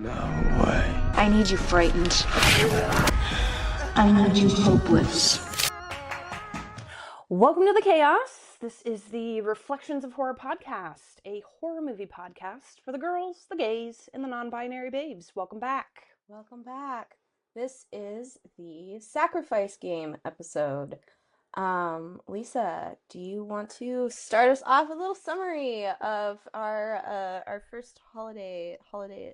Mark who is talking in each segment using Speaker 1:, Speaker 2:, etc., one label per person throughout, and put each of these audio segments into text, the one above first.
Speaker 1: No way.
Speaker 2: I need you frightened. I need you hopeless.
Speaker 3: Welcome to the chaos. This is the Reflections of Horror podcast, a horror movie podcast for the girls, the gays, and the non-binary babes. Welcome back.
Speaker 4: Welcome back. This is the Sacrifice Game episode. Lisa, do you want to start us off with a little summary of our first holiday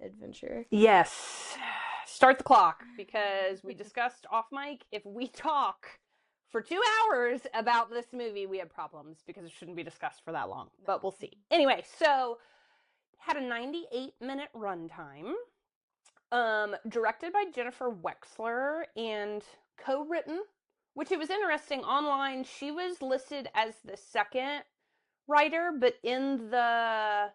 Speaker 4: adventure?
Speaker 3: Yes. Start the clock, because we discussed off mic, if we talk for 2 hours about this movie, we have problems, because it shouldn't be discussed for that long, but we'll see. Anyway, so had a 98-minute runtime, directed by Jennifer Wexler and co-written, which it was interesting. Online, she was listed as the second writer, but in the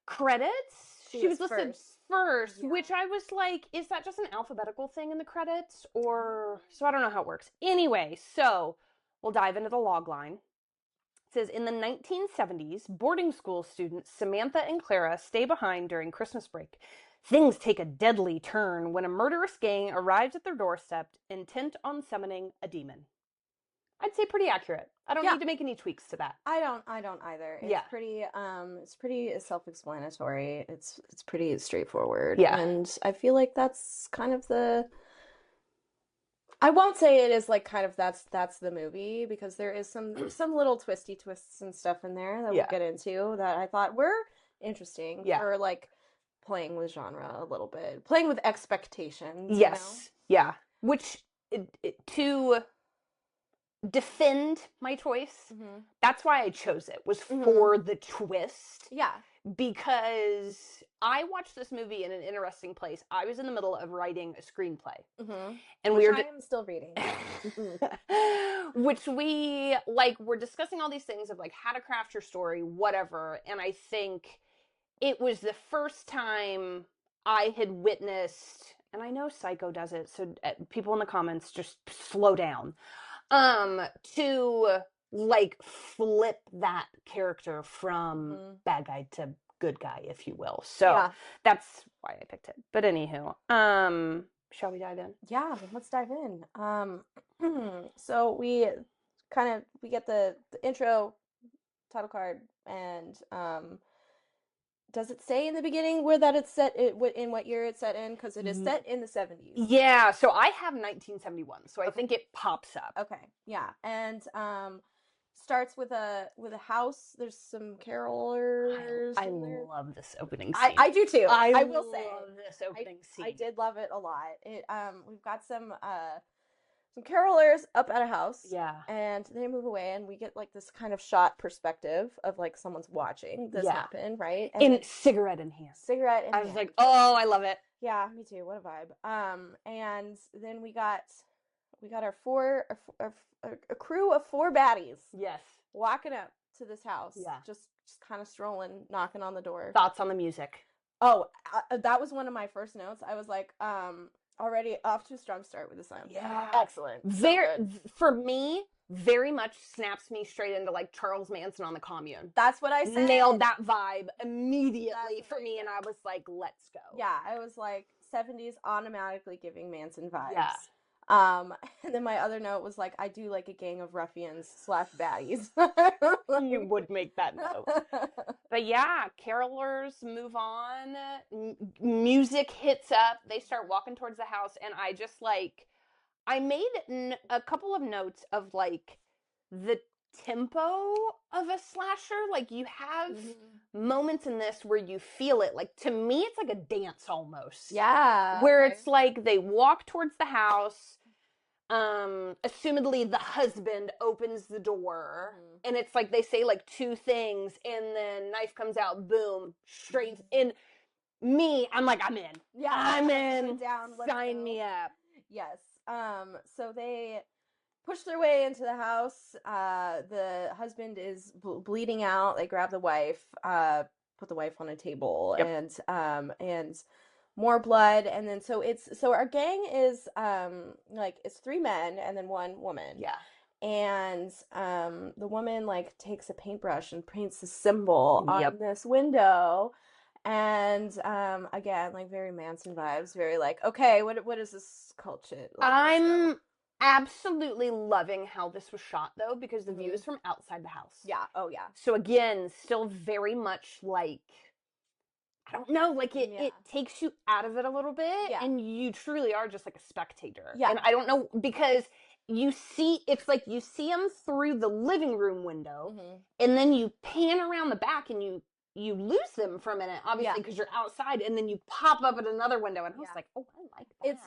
Speaker 3: credits, she was listed first, yeah. Which I was like, is that just an alphabetical thing in the credits? Or, so I don't know how it works. Anyway, so we'll dive into the log line. It says, in the 1970s, boarding school students Samantha and Clara stay behind during Christmas break. Things take a deadly turn when a murderous gang arrives at their doorstep, intent on summoning a demon. I'd say pretty accurate. I don't need to make any tweaks to that.
Speaker 4: I don't either. It's pretty self-explanatory. It's pretty straightforward.
Speaker 3: Yeah.
Speaker 4: And I feel like that's kind of I won't say it is like kind of that's the movie, because there is some little twisty twists and stuff in there that we'll get into that I thought were interesting for like playing with genre a little bit, playing with expectations.
Speaker 3: Yes. You know? Yeah. Which to defend my choice, that's why I chose it, was for the twist.
Speaker 4: Yeah.
Speaker 3: Because I watched this movie in an interesting place. I was in the middle of writing a screenplay.
Speaker 4: And I am still reading.
Speaker 3: Which we, we're discussing all these things of, how to craft your story, whatever. And I think it was the first time I had witnessed, and I know Psycho does it, so people in the comments, just slow down, to flip that character from bad guy to good guy, if you will. So that's why I picked it. But anywho, shall we dive in?
Speaker 4: Yeah, let's dive in. So we get the intro, title card, and does it say in the beginning where that it's set, in what year it's set in? Because it is set in the 70s.
Speaker 3: Yeah, so I have 1971, so I think it pops up.
Speaker 4: Okay, yeah, and starts with a house. There's some carolers.
Speaker 3: I love this opening scene.
Speaker 4: I do too. I will say,
Speaker 3: I love this opening scene.
Speaker 4: I did love it a lot. We've got some carolers up at a house.
Speaker 3: Yeah.
Speaker 4: And they move away, and we get this kind of shot perspective of someone's watching this happen, right?
Speaker 3: And cigarette in hand.
Speaker 4: I
Speaker 3: was like, oh, I love it.
Speaker 4: Yeah, me too. What a vibe. And then we got our a crew of 4 baddies.
Speaker 3: Yes.
Speaker 4: Walking up to this house.
Speaker 3: Yeah.
Speaker 4: Just kind of strolling, knocking on the door.
Speaker 3: Thoughts on the music?
Speaker 4: Oh, that was one of my first notes. I was like, already off to a strong start with the sound.
Speaker 3: Yeah.
Speaker 4: Excellent.
Speaker 3: For me, very much snaps me straight into Charles Manson on the Commune.
Speaker 4: That's what I said.
Speaker 3: Nailed that vibe immediately for me, and I was like, let's go.
Speaker 4: Yeah, I was like 70s automatically giving Manson vibes.
Speaker 3: Yeah.
Speaker 4: And then my other note was I do like a gang of ruffians / baddies.
Speaker 3: You would make that note. But yeah, carolers move on. Music hits up. They start walking towards the house, and I just I made a couple of notes of the tempo of a slasher. You have moments in this where you feel it. To me, it's like a dance almost.
Speaker 4: Yeah.
Speaker 3: Where it's they walk towards the house. Assumedly the husband opens the door, and it's they say 2 things, and then knife comes out, boom, straight in. Me, I'm I'm in.
Speaker 4: Yeah.
Speaker 3: I'm in.
Speaker 4: Down.
Speaker 3: Sign me up.
Speaker 4: Yes. So they push their way into the house. The husband is bleeding out. They grab the wife, put the wife on a table, and more blood. And then so our gang is it's 3 men and then 1 woman.
Speaker 3: Yeah.
Speaker 4: And the woman takes a paintbrush and paints a symbol on this window. And again, like very Manson vibes, very like, okay, what is this cult shit? Like,
Speaker 3: I'm absolutely loving how this was shot though, because the view is from outside the house.
Speaker 4: yeah, oh yeah.
Speaker 3: So again, still very much like, I don't know, like it takes you out of it a little bit, and you truly are just like a spectator.
Speaker 4: Yeah.
Speaker 3: And I don't know, because it's like you see them through the living room window, and then you pan around the back and you lose them for a minute, obviously, because you're outside, and then you pop up at another window, and I was like, oh, I like that.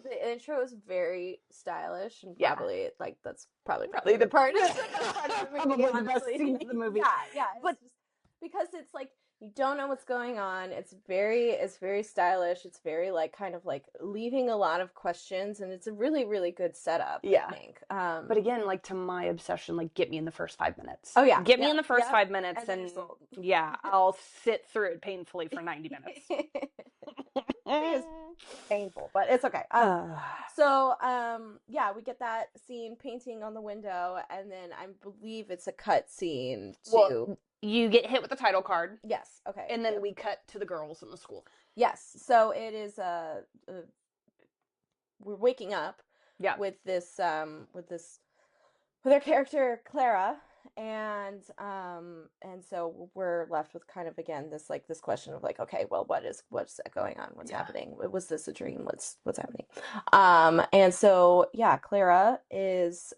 Speaker 4: The intro is very stylish, and probably, like, that's probably the part.
Speaker 3: Probably the best scene of the movie.
Speaker 4: Yeah. But just because it's like, you don't know what's going on. It's very stylish. It's very like kind of like leaving a lot of questions, and it's a really, really good setup, I think.
Speaker 3: But again, like to my obsession, like get me in the first 5 minutes.
Speaker 4: Oh yeah.
Speaker 3: Get me in the first 5 minutes, and I'll sit through it painfully for 90 minutes.
Speaker 4: It's painful, but it's okay. So we get that scene painting on the window, and then I believe it's a cut scene too.
Speaker 3: Well, you get hit with the title card.
Speaker 4: Yes. Okay.
Speaker 3: And then we cut to the girls in the school.
Speaker 4: Yes. So it is we're waking up.
Speaker 3: Yeah.
Speaker 4: With our character Clara, and so we're left with kind of again this question of like, okay, well, what's going on? What's happening? Was this a dream? What's happening? And so Clara is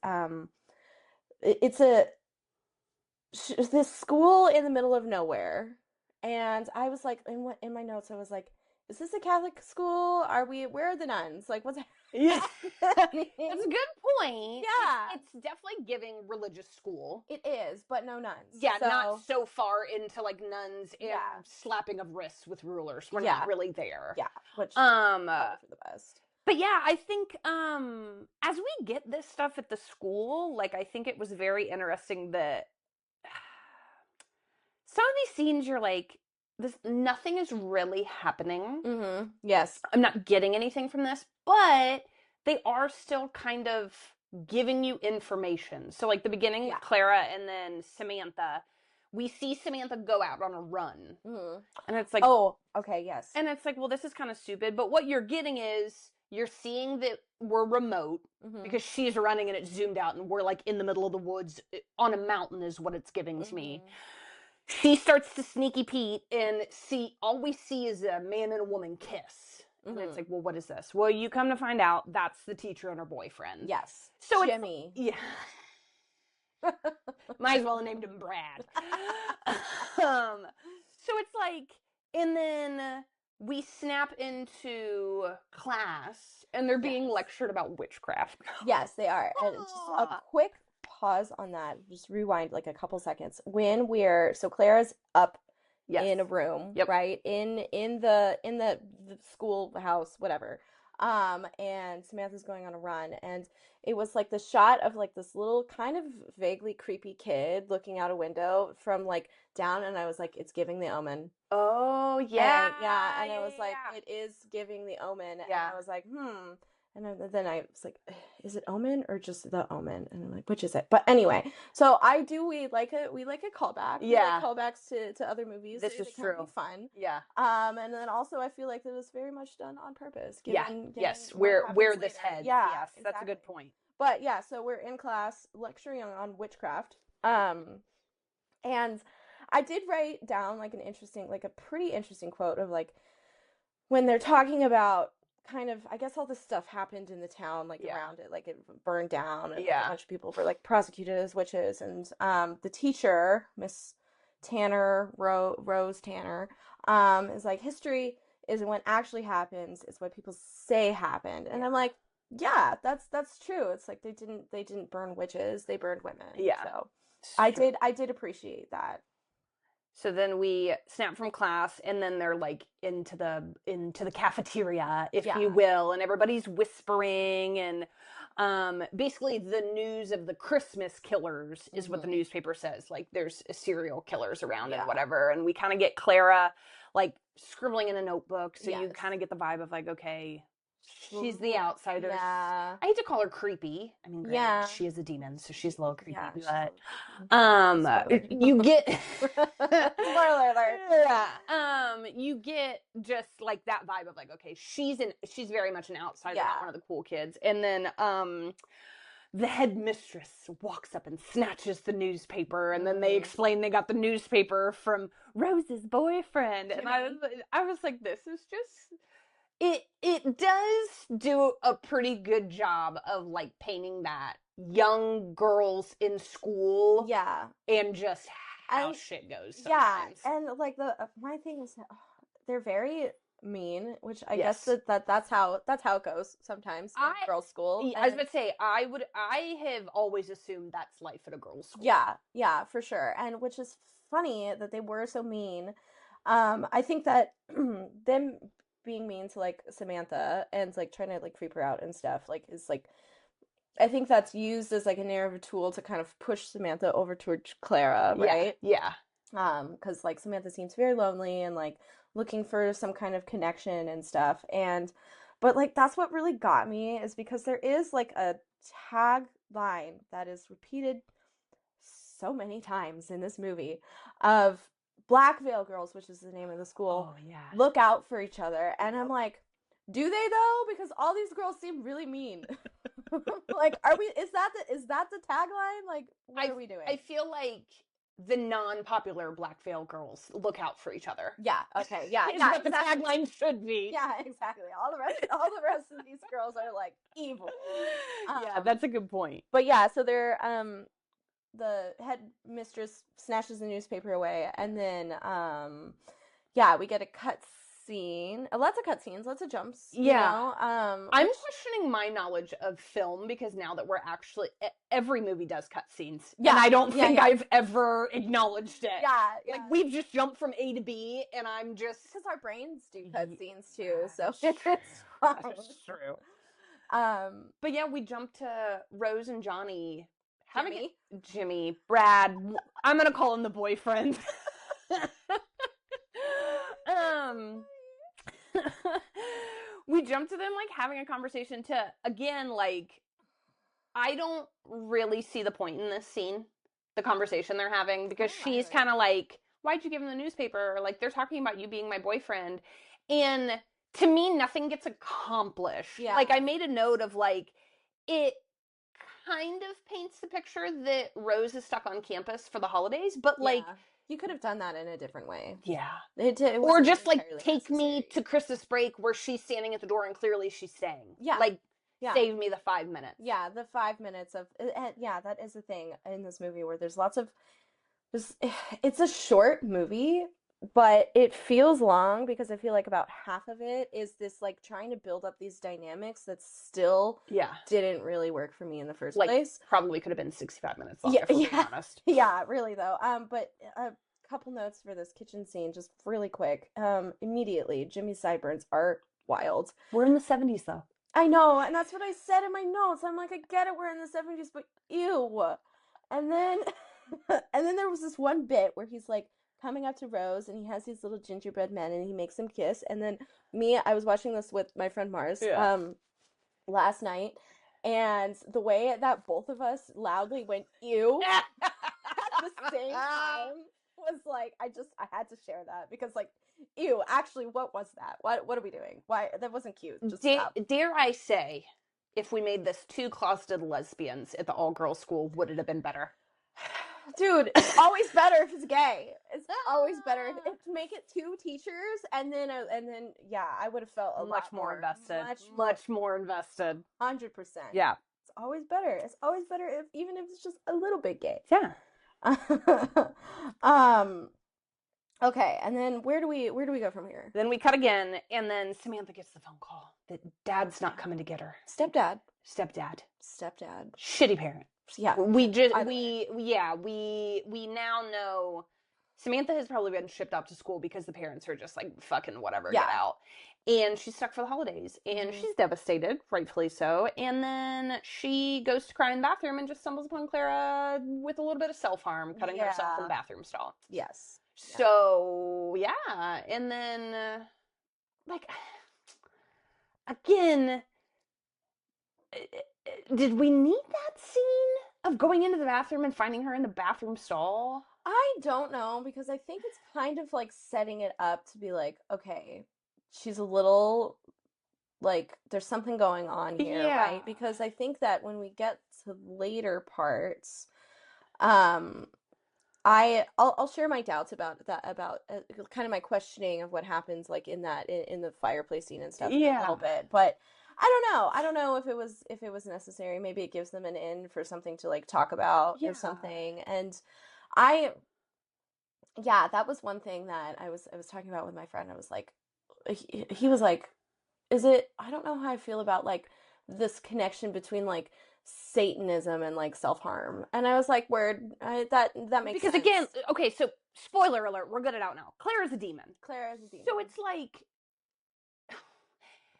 Speaker 4: it's this school in the middle of nowhere, and I was like, in my notes, I was like, is this a Catholic school? Where are the nuns? Like, what's happening?
Speaker 3: Yeah. That's a good point.
Speaker 4: Yeah.
Speaker 3: It's definitely giving religious school.
Speaker 4: It is, but no nuns.
Speaker 3: Yeah, not so far into like nuns and slapping of wrists with rulers. We're not really there.
Speaker 4: Yeah. Which for the best.
Speaker 3: But yeah, I think as we get this stuff at the school, like I think it was very interesting that some of these scenes you're like, nothing is really happening.
Speaker 4: Mm-hmm. Yes.
Speaker 3: I'm not getting anything from this, but they are still kind of giving you information. So like the beginning, Clara and then Samantha, we see Samantha go out on a run. Mm-hmm. And it's like,
Speaker 4: oh, okay, yes.
Speaker 3: And it's like, well, this is kind of stupid, but what you're getting is you're seeing that we're remote because she's running and it's zoomed out and we're like in the middle of the woods on a mountain is what it's giving to me. She starts to sneaky Pete and all we see is a man and a woman kiss. And it's like, well, what is this? Well, you come to find out that's the teacher and her boyfriend.
Speaker 4: Yes.
Speaker 3: So
Speaker 4: Jimmy.
Speaker 3: Might as well have named him Brad. So it's like, and then we snap into class and they're being lectured about witchcraft.
Speaker 4: Yes, they are. And just a quick pause on that, just rewind like a couple seconds. When so Clara's up in a room, right? In the schoolhouse, whatever. And Samantha's going on a run, and it was like the shot of like this little kind of vaguely creepy kid looking out a window from like down, and I was like, it's giving the Omen.
Speaker 3: Oh yeah.
Speaker 4: And I was like, it is giving the Omen. And I was like, And then I was like, is it Omen or just the Omen? And I'm like, which is it? But anyway, so we like a callback.
Speaker 3: Yeah.
Speaker 4: We like callbacks to other movies.
Speaker 3: This is true.
Speaker 4: Be fun.
Speaker 3: Yeah.
Speaker 4: And then also I feel like it was very much done on purpose. Given
Speaker 3: where this heads.
Speaker 4: Yeah.
Speaker 3: Yes,
Speaker 4: exactly.
Speaker 3: That's a good point.
Speaker 4: But yeah, so we're in class lecturing on witchcraft. And I did write down like a pretty interesting quote of like when they're talking about kind of, I guess all this stuff happened in the town, like around it, like it burned down, and like, a bunch of people were like prosecuted as witches, and the teacher, Miss Tanner, Rose Tanner, is like, history isn't what actually happens; it's what people say happened. And I'm like, yeah, that's true. It's like they didn't burn witches; they burned women.
Speaker 3: Yeah,
Speaker 4: so I did appreciate that.
Speaker 3: So then we snap from class, and then they're like into the cafeteria, if you will, and everybody's whispering, and basically the news of the Christmas killers is what the newspaper says. Like there's serial killers around and whatever, and we kind of get Clara like scribbling in a notebook, so you kind of get the vibe of like, okay, She's the outsider.
Speaker 4: Yeah.
Speaker 3: I hate to call her creepy. I mean, granted,
Speaker 4: Yeah.
Speaker 3: she is a demon, so she's a little creepy.
Speaker 4: Yeah,
Speaker 3: But you get
Speaker 4: spoiler alert.
Speaker 3: Yeah. You get just like that vibe of like, okay, she's very much an outsider, not one of the cool kids. And then the headmistress walks up and snatches the newspaper, and then they explain they got the newspaper from Rose's boyfriend. And I was like, this is just it does do a pretty good job of like painting that young girls in school, and just how shit goes sometimes.
Speaker 4: And like my thing is that they're very mean, which I guess that's how it goes sometimes in girls' school.
Speaker 3: I was about to say, I have always assumed that's life at a girls' school.
Speaker 4: Yeah, for sure. And which is funny that they were so mean. I think that them being mean to like Samantha and like trying to like creep her out and stuff like is like, I think that's used as like a narrative tool to kind of push Samantha over towards Clara, right?
Speaker 3: Yeah.
Speaker 4: Because like Samantha seems very lonely and like looking for some kind of connection and stuff. But like that's what really got me, is because there is like a tagline that is repeated so many times in this movie of Black Veil Girls, which is the name of the school, look out for each other. And I'm like, do they though? Because all these girls seem really mean. Like, is that the tagline? Like, what are we doing?
Speaker 3: I feel like the non-popular Black Veil Girls look out for each other.
Speaker 4: Yeah. Okay. Yeah.
Speaker 3: Is what the tagline should be.
Speaker 4: Yeah. Exactly. All the rest of these girls are like evil.
Speaker 3: Yeah, that's a good point.
Speaker 4: But yeah, so they're the headmistress snatches the newspaper away, and then we get a cut scene, lots of cutscenes, lots of jumps. You know?
Speaker 3: I'm questioning my knowledge of film, because now that we're actually every movie does cutscenes, and I don't think I've ever acknowledged it. Like we've just jumped from A to B, and I'm just
Speaker 4: because our brains do cutscenes too, so it's fine.
Speaker 3: That's true. But yeah, we jump to Rose and Johnny. Jimmy, Brad. I'm gonna call him the boyfriend. We jump to them like having a conversation to, again, like, I don't really see the point in this scene, the conversation they're having, because she's kind of like, why'd you give him the newspaper? Like, they're talking about you being my boyfriend. And to me, nothing gets accomplished. Like, I made a note of like, it kind of paints the picture that Rose is stuck on campus for the holidays, but like,
Speaker 4: you could have done that in a different way.
Speaker 3: Yeah.
Speaker 4: Or
Speaker 3: just like take me to Christmas break where she's standing at the door and clearly she's staying.
Speaker 4: Yeah.
Speaker 3: Like, save me the 5 minutes.
Speaker 4: Yeah, the 5 minutes of, that is the thing in this movie where there's lots of, it's a short movie, but it feels long because I feel like about half of it is this like trying to build up these dynamics that still didn't really work for me in the first place.
Speaker 3: Probably could have been 65 minutes long, if we're being honest.
Speaker 4: Yeah, really though. But a couple notes for this kitchen scene, just really quick. Immediately, Jimmy's sideburns are wild.
Speaker 3: We're in the 70s though.
Speaker 4: I know, and that's what I said in my notes. I'm like, I get it, we're in the 70s, but ew. And then there was this one bit where he's like coming up to Rose, and he has these little gingerbread men, and he makes them kiss. And then I was watching this with my friend Mars last night, and the way that both of us loudly went ew at the same time was like, I had to share that, because like, ew, actually, what was that? What are we doing? Why? That wasn't cute. Just stop.
Speaker 3: Dare I say, if we made this 2 closeted lesbians at the all-girls school, would it have been better?
Speaker 4: Dude, it's always better if it's gay. It's always better if make it 2 teachers, and then I would have felt
Speaker 3: much more invested. Much more invested.
Speaker 4: 100%.
Speaker 3: Yeah,
Speaker 4: it's always better. It's always better even if it's just a little bit gay.
Speaker 3: Yeah.
Speaker 4: Okay, and then where do we go from here?
Speaker 3: Then we cut again, and then Samantha gets the phone call that Dad's not coming to get her.
Speaker 4: Stepdad.
Speaker 3: Shitty parent.
Speaker 4: Yeah.
Speaker 3: We now know Samantha has probably been shipped off to school because the parents are just like, fucking whatever, get out. And she's stuck for the holidays, and she's devastated, rightfully so. And then she goes to cry in the bathroom and just stumbles upon Clara with a little bit of self-harm, cutting herself in the bathroom stall.
Speaker 4: Yes.
Speaker 3: So, and then, like, again, did we need that scene of going into the bathroom and finding her in the bathroom stall?
Speaker 4: I don't know, because I think it's kind of like setting it up to be like, okay, she's a little like there's something going on here,
Speaker 3: Yeah.
Speaker 4: right? Because I think that when we get to later parts, um, I'll share my doubts about that, about kind of my questioning of what happens like in that in the fireplace scene and stuff in a
Speaker 3: Yeah.
Speaker 4: little bit, but I don't know if it was necessary. Maybe it gives them an in for something to like talk about
Speaker 3: Yeah.
Speaker 4: or something. And I yeah, that was one thing that I was talking about with my friend. I was like, he was like, is it, I don't know how I feel about like this connection between like Satanism and like self-harm. And I was like, word, that makes
Speaker 3: Because
Speaker 4: sense.
Speaker 3: again, okay, so spoiler alert, we're good it out now. Clara's a demon.
Speaker 4: Claire is a demon.
Speaker 3: So it's like,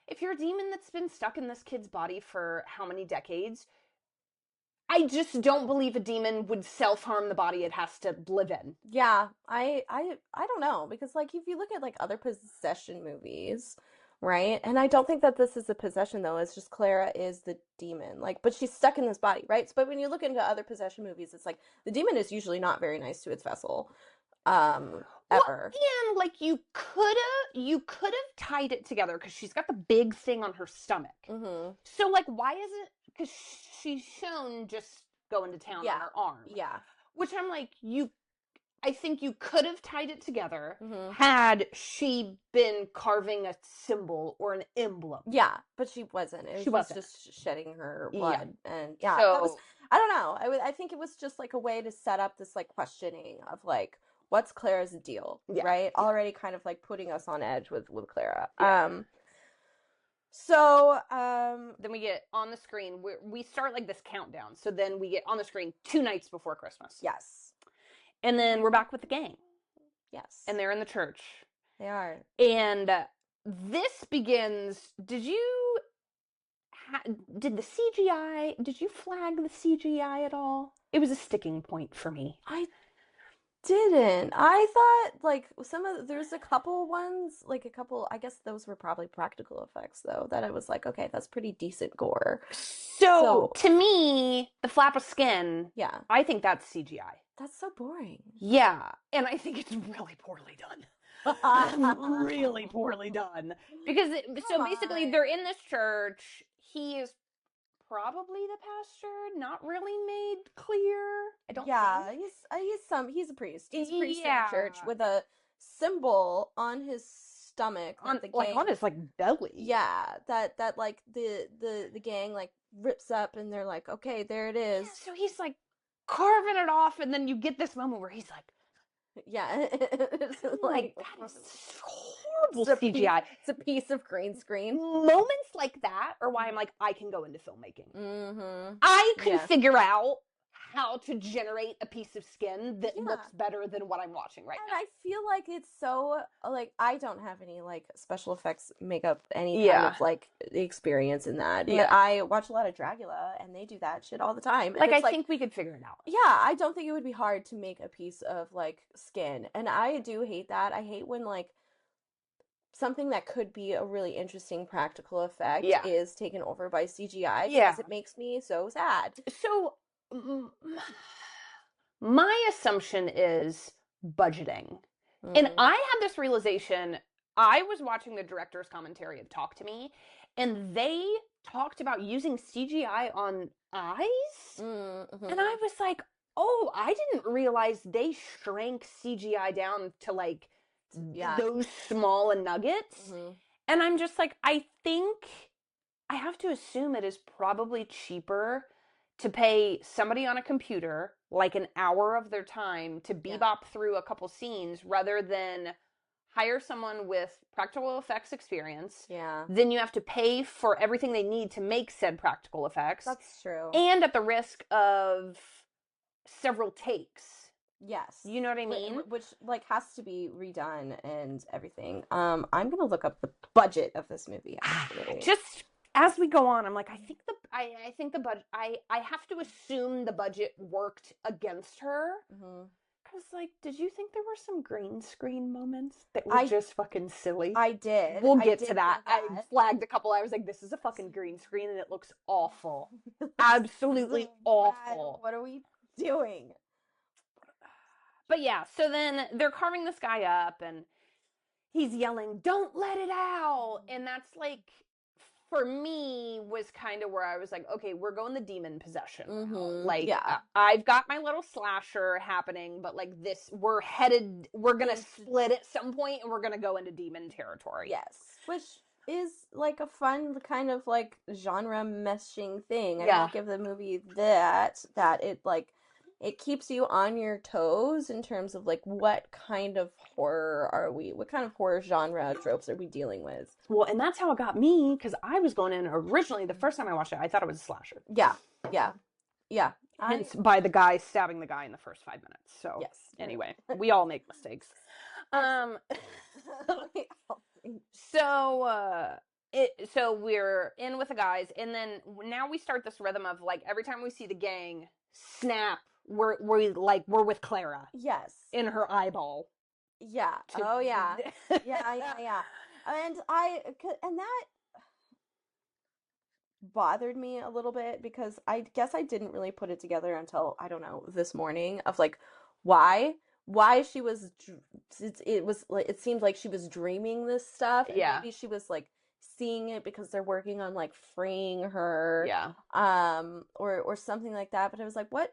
Speaker 3: if you're a demon that's been stuck in this kid's body for how many decades, I just don't believe a demon would self-harm the body it has to live in.
Speaker 4: Yeah, I don't know, because like if you look at like other possession movies, right? And I don't think that this is a possession though. It's just Clara is the demon. Like, but she's stuck in this body, right? But when you look into other possession movies, it's like the demon is usually not very nice to its vessel. Ever.
Speaker 3: Well, and like you could have tied it together because she's got the big thing on her stomach.
Speaker 4: Mm-hmm.
Speaker 3: So like, why isn't, because she's shown just going to town on her arm.
Speaker 4: Yeah.
Speaker 3: Which I'm like, I think you could have tied it together
Speaker 4: Mm-hmm.
Speaker 3: had she been carving a symbol or an emblem.
Speaker 4: Yeah, but she wasn't. She was
Speaker 3: wasn't.
Speaker 4: just shedding her blood, and
Speaker 3: So,
Speaker 4: that was, I don't know. I think it was just like a way to set up this like questioning of like what's Clara's deal, right? Already kind of like putting us on edge with Clara.
Speaker 3: Yeah.
Speaker 4: So
Speaker 3: then we get on the screen. We start like this countdown. So then we get on the screen 2 nights before Christmas.
Speaker 4: Yes.
Speaker 3: And then we're back with the gang.
Speaker 4: Yes.
Speaker 3: And they're in the church.
Speaker 4: They are.
Speaker 3: And this begins. Did the CGI? Did you flag the CGI at all? It was a sticking point for me.
Speaker 4: I didn't. I thought like there's a couple ones, like a couple, I guess those were probably practical effects though, that I was like, okay, that's pretty decent gore.
Speaker 3: So to me, the flap of skin,
Speaker 4: yeah,
Speaker 3: I think that's CGI.
Speaker 4: That's so boring.
Speaker 3: Yeah, and I think it's really poorly done. Really poorly done. Because basically they're in this church. He is probably the pastor, not really made clear. I don't think.
Speaker 4: He's a priest. He's a priest in a church with a symbol on his stomach,
Speaker 3: on his like belly.
Speaker 4: Yeah, that like the gang like rips up, and they're like, okay, there it is.
Speaker 3: Yeah, so he's like carving it off, and then you get this moment where he's like,
Speaker 4: yeah, it's like
Speaker 3: that is horrible CGI.
Speaker 4: It's a piece of green screen.
Speaker 3: Moments like that are why I'm like, I can go into filmmaking.
Speaker 4: Mm-hmm.
Speaker 3: I can figure out how to generate a piece of skin that looks better than what I'm watching right now.
Speaker 4: And I feel like it's so, like, I don't have any, like, special effects, makeup, any kind of, like, experience in that. But I watch a lot of Dragula, and they do that shit all the time.
Speaker 3: Like, I think we could figure it out.
Speaker 4: Yeah, I don't think it would be hard to make a piece of, like, skin. And I do hate that. I hate when, like, something that could be a really interesting practical effect is taken over by CGI. Because it makes me so sad.
Speaker 3: So my assumption is budgeting. And I had this realization. I was watching the director's commentary of Talk to Me, and they talked about using CGI on eyes. Mm-hmm. And I was like, oh, I didn't realize they shrank CGI down to like those small nuggets. Mm-hmm. And I'm just like, I think I have to assume it is probably cheaper to pay somebody on a computer like an hour of their time to bebop through a couple scenes rather than hire someone with practical effects experience. Yeah. Then you have to pay for everything they need to make said practical effects.
Speaker 4: That's true.
Speaker 3: And at the risk of several takes.
Speaker 4: Yes.
Speaker 3: You know what I mean?
Speaker 4: Which like has to be redone and everything. I'm gonna look up the budget of this movie actually.
Speaker 3: Just as we go on, I'm like, I think the budget. I have to assume the budget worked against her. Mm-hmm. was like, did you think there were some green screen moments that were
Speaker 4: I-
Speaker 3: just fucking silly?
Speaker 4: I did.
Speaker 3: We'll
Speaker 4: I
Speaker 3: get
Speaker 4: did
Speaker 3: to that.
Speaker 4: feel
Speaker 3: I
Speaker 4: that.
Speaker 3: flagged a couple. I was like, this is a fucking green screen and it looks awful. Absolutely awful.
Speaker 4: What are we doing?
Speaker 3: But yeah, so then they're carving this guy up and he's yelling, don't let it out. And that's like, for me, was kind of where I was like, okay, we're going the demon possession route. Like,
Speaker 4: yeah.
Speaker 3: I've got my little slasher happening, but like this, we're gonna split at some point and we're gonna go into demon territory.
Speaker 4: Yes. Which is like a fun kind of like genre meshing thing. I
Speaker 3: Yeah.
Speaker 4: will give the movie that it like it keeps you on your toes in terms of like what kind of horror are we? What kind of horror genre tropes are we dealing with?
Speaker 3: Well, and that's how it got me, because I was going in originally, the first time I watched it, I thought it was a slasher.
Speaker 4: Yeah.
Speaker 3: Hence by the guy stabbing the guy in the first 5 minutes. So
Speaker 4: Yes.
Speaker 3: anyway, we all make mistakes. So we're in with the guys, and then now we start this rhythm of like every time we see the gang snap, we're with Clara.
Speaker 4: Yes.
Speaker 3: In her eyeball.
Speaker 4: Yeah. Oh yeah. Yeah. And that bothered me a little bit because I guess I didn't really put it together until, I don't know, this morning of like why she was it seemed like she was dreaming this stuff, and
Speaker 3: Yeah.
Speaker 4: maybe she was like seeing it because they're working on like freeing her,
Speaker 3: Yeah.
Speaker 4: or something like that. But I was like, what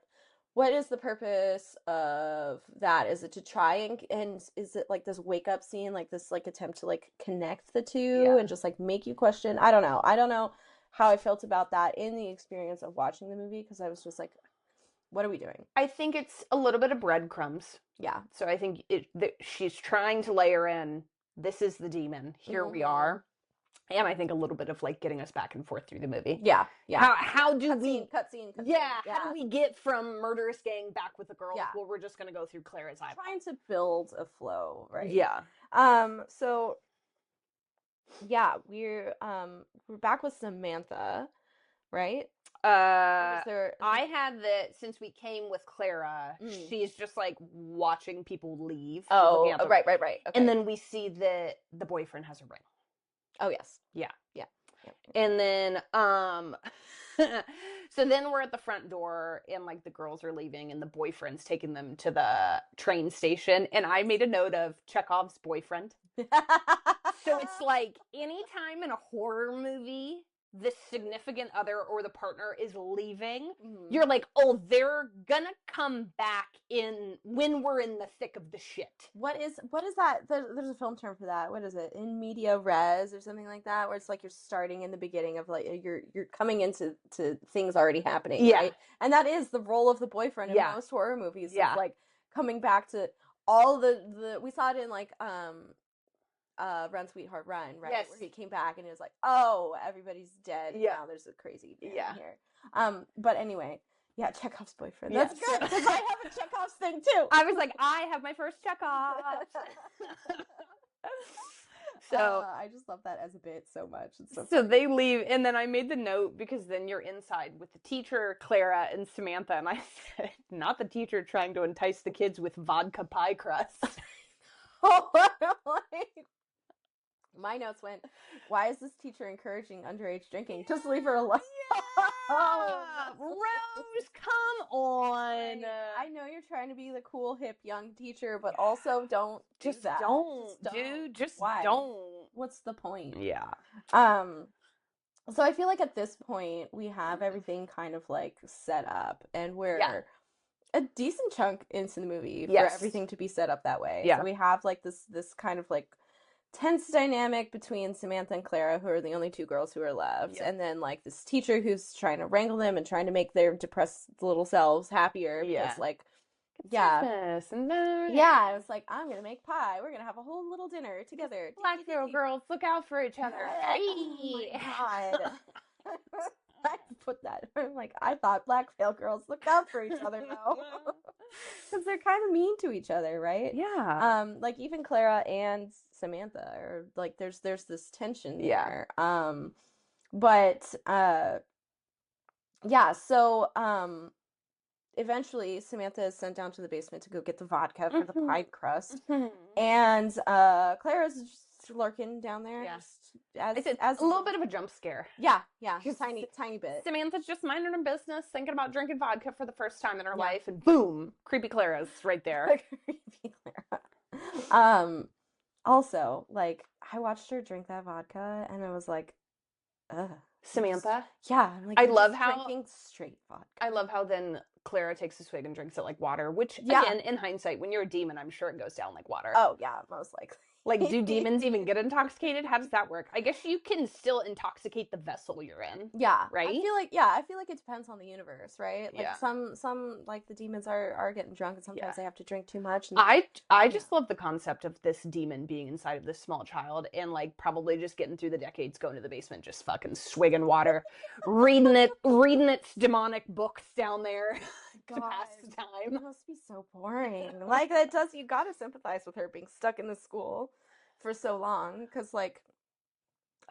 Speaker 4: is the purpose of that? Is it to try and is it like this wake up scene, like this like attempt to like connect the two and just like make you question? I don't know how I felt about that in the experience of watching the movie, because I was just like, what are we doing?
Speaker 3: I think it's a little bit of breadcrumbs.
Speaker 4: Yeah.
Speaker 3: So I think she's trying to layer in, this is the demon, here we are. And I think a little bit of like getting us back and forth through the movie.
Speaker 4: Yeah.
Speaker 3: How do we
Speaker 4: cutscene?
Speaker 3: Yeah, how do we get from murderous gang back with the girls?
Speaker 4: Yeah.
Speaker 3: Well, we're just gonna go through Clara's eyeball.
Speaker 4: Trying to build a flow, right?
Speaker 3: Yeah.
Speaker 4: So yeah, we're back with Samantha, right?
Speaker 3: I had that since we came with Clara, she's just like watching people leave.
Speaker 4: Oh, right. Okay.
Speaker 3: And then we see that the boyfriend has a ring.
Speaker 4: Oh yes.
Speaker 3: Yeah.
Speaker 4: Yep.
Speaker 3: And then so then we're at the front door and like the girls are leaving and the boyfriend's taking them to the train station, and I made a note of Chekhov's boyfriend. So it's like anytime in a horror movie the significant other or the partner is leaving, you're like, oh, they're gonna come back in when we're in the thick of the shit.
Speaker 4: What is that? There's a film term for that. What is it? In media res or something like that, where it's like you're starting in the beginning of like you're coming into things already happening,
Speaker 3: Yeah.
Speaker 4: right? And that is the role of the boyfriend in
Speaker 3: Yeah.
Speaker 4: most horror movies.
Speaker 3: Yeah.
Speaker 4: Is like coming back to all the we saw it in like Run Sweetheart Run, right?
Speaker 3: Yes.
Speaker 4: Where he came back and it was like, oh, everybody's dead.
Speaker 3: Yeah.
Speaker 4: Now there's a crazy thing
Speaker 3: Yeah.
Speaker 4: here. But anyway, yeah, Chekhov's boyfriend.
Speaker 3: Yes.
Speaker 4: That's good, because I have a Chekhov's thing too.
Speaker 3: I was like, I have my first Chekhov. So
Speaker 4: I just love that as a bit so much. It's so
Speaker 3: So
Speaker 4: funny.
Speaker 3: they leave, and then I made the note because then you're inside with the teacher, Clara, and Samantha, and I said, not the teacher trying to entice the kids with vodka pie crust.
Speaker 4: Like, my notes went, why is this teacher encouraging underage drinking? Just leave her alone.
Speaker 3: Yeah! Rose, come on!
Speaker 4: I know you're trying to be the cool, hip, young teacher, but also don't do
Speaker 3: Just
Speaker 4: that.
Speaker 3: don't, dude. Just
Speaker 4: Why?
Speaker 3: don't.
Speaker 4: What's the point?
Speaker 3: Yeah.
Speaker 4: So I feel like at this point we have everything kind of like set up, and we're a decent chunk into the movie for everything to be set up that way.
Speaker 3: Yeah.
Speaker 4: So we have like this kind of like tense dynamic between Samantha and Clara, who are the only two girls who are left, and then like this teacher who's trying to wrangle them and trying to make their depressed little selves happier. Because like,
Speaker 3: Christmas, no.
Speaker 4: yeah, I was like, I'm gonna make pie. We're gonna have a whole little dinner together.
Speaker 3: Black girls, look out for each other.
Speaker 4: Oh my God. I put that. I'm like, I thought black veil girls look out for each other now. Because they're kind of mean to each other, right?
Speaker 3: Yeah.
Speaker 4: Like even Clara and Samantha are like, there's this tension there. Yeah, so eventually Samantha is sent down to the basement to go get the vodka for the
Speaker 3: Mhm.
Speaker 4: pie crust.
Speaker 3: Mhm.
Speaker 4: And Clara's just lurking down there.
Speaker 3: Yeah.
Speaker 4: Just as
Speaker 3: It's
Speaker 4: as
Speaker 3: a little bit of a jump scare.
Speaker 4: Yeah,
Speaker 3: She's-
Speaker 4: tiny bit.
Speaker 3: Samantha's just minding her business, thinking about drinking vodka for the first time in her
Speaker 4: Yeah.
Speaker 3: life, and boom, creepy Clara's right there.
Speaker 4: Creepy Clara. Also, like, I watched her drink that vodka and I was like, ugh.
Speaker 3: Samantha?
Speaker 4: Yeah, I'm like,
Speaker 3: I
Speaker 4: you're
Speaker 3: love
Speaker 4: just
Speaker 3: how-
Speaker 4: drinking straight vodka.
Speaker 3: I love how then Clara takes a swig and drinks it like water, which,
Speaker 4: Yeah.
Speaker 3: again, in hindsight, when you're a demon, I'm sure it goes down like water.
Speaker 4: Oh, yeah, most likely.
Speaker 3: Like, do demons even get intoxicated? How does that work? I guess you can still intoxicate the vessel you're in.
Speaker 4: Yeah,
Speaker 3: Right?
Speaker 4: I feel like it depends on the universe, right? Like
Speaker 3: Yeah.
Speaker 4: some like the demons are getting drunk, and sometimes
Speaker 3: Yeah.
Speaker 4: they have to drink too much. And,
Speaker 3: I just love the concept of this demon being inside of this small child and like probably just getting through the decades, going to the basement, just fucking swigging water, reading its demonic books down there to pass the time.
Speaker 4: It must be so boring. Like that does you gotta sympathize with her being stuck in the school for so long, because like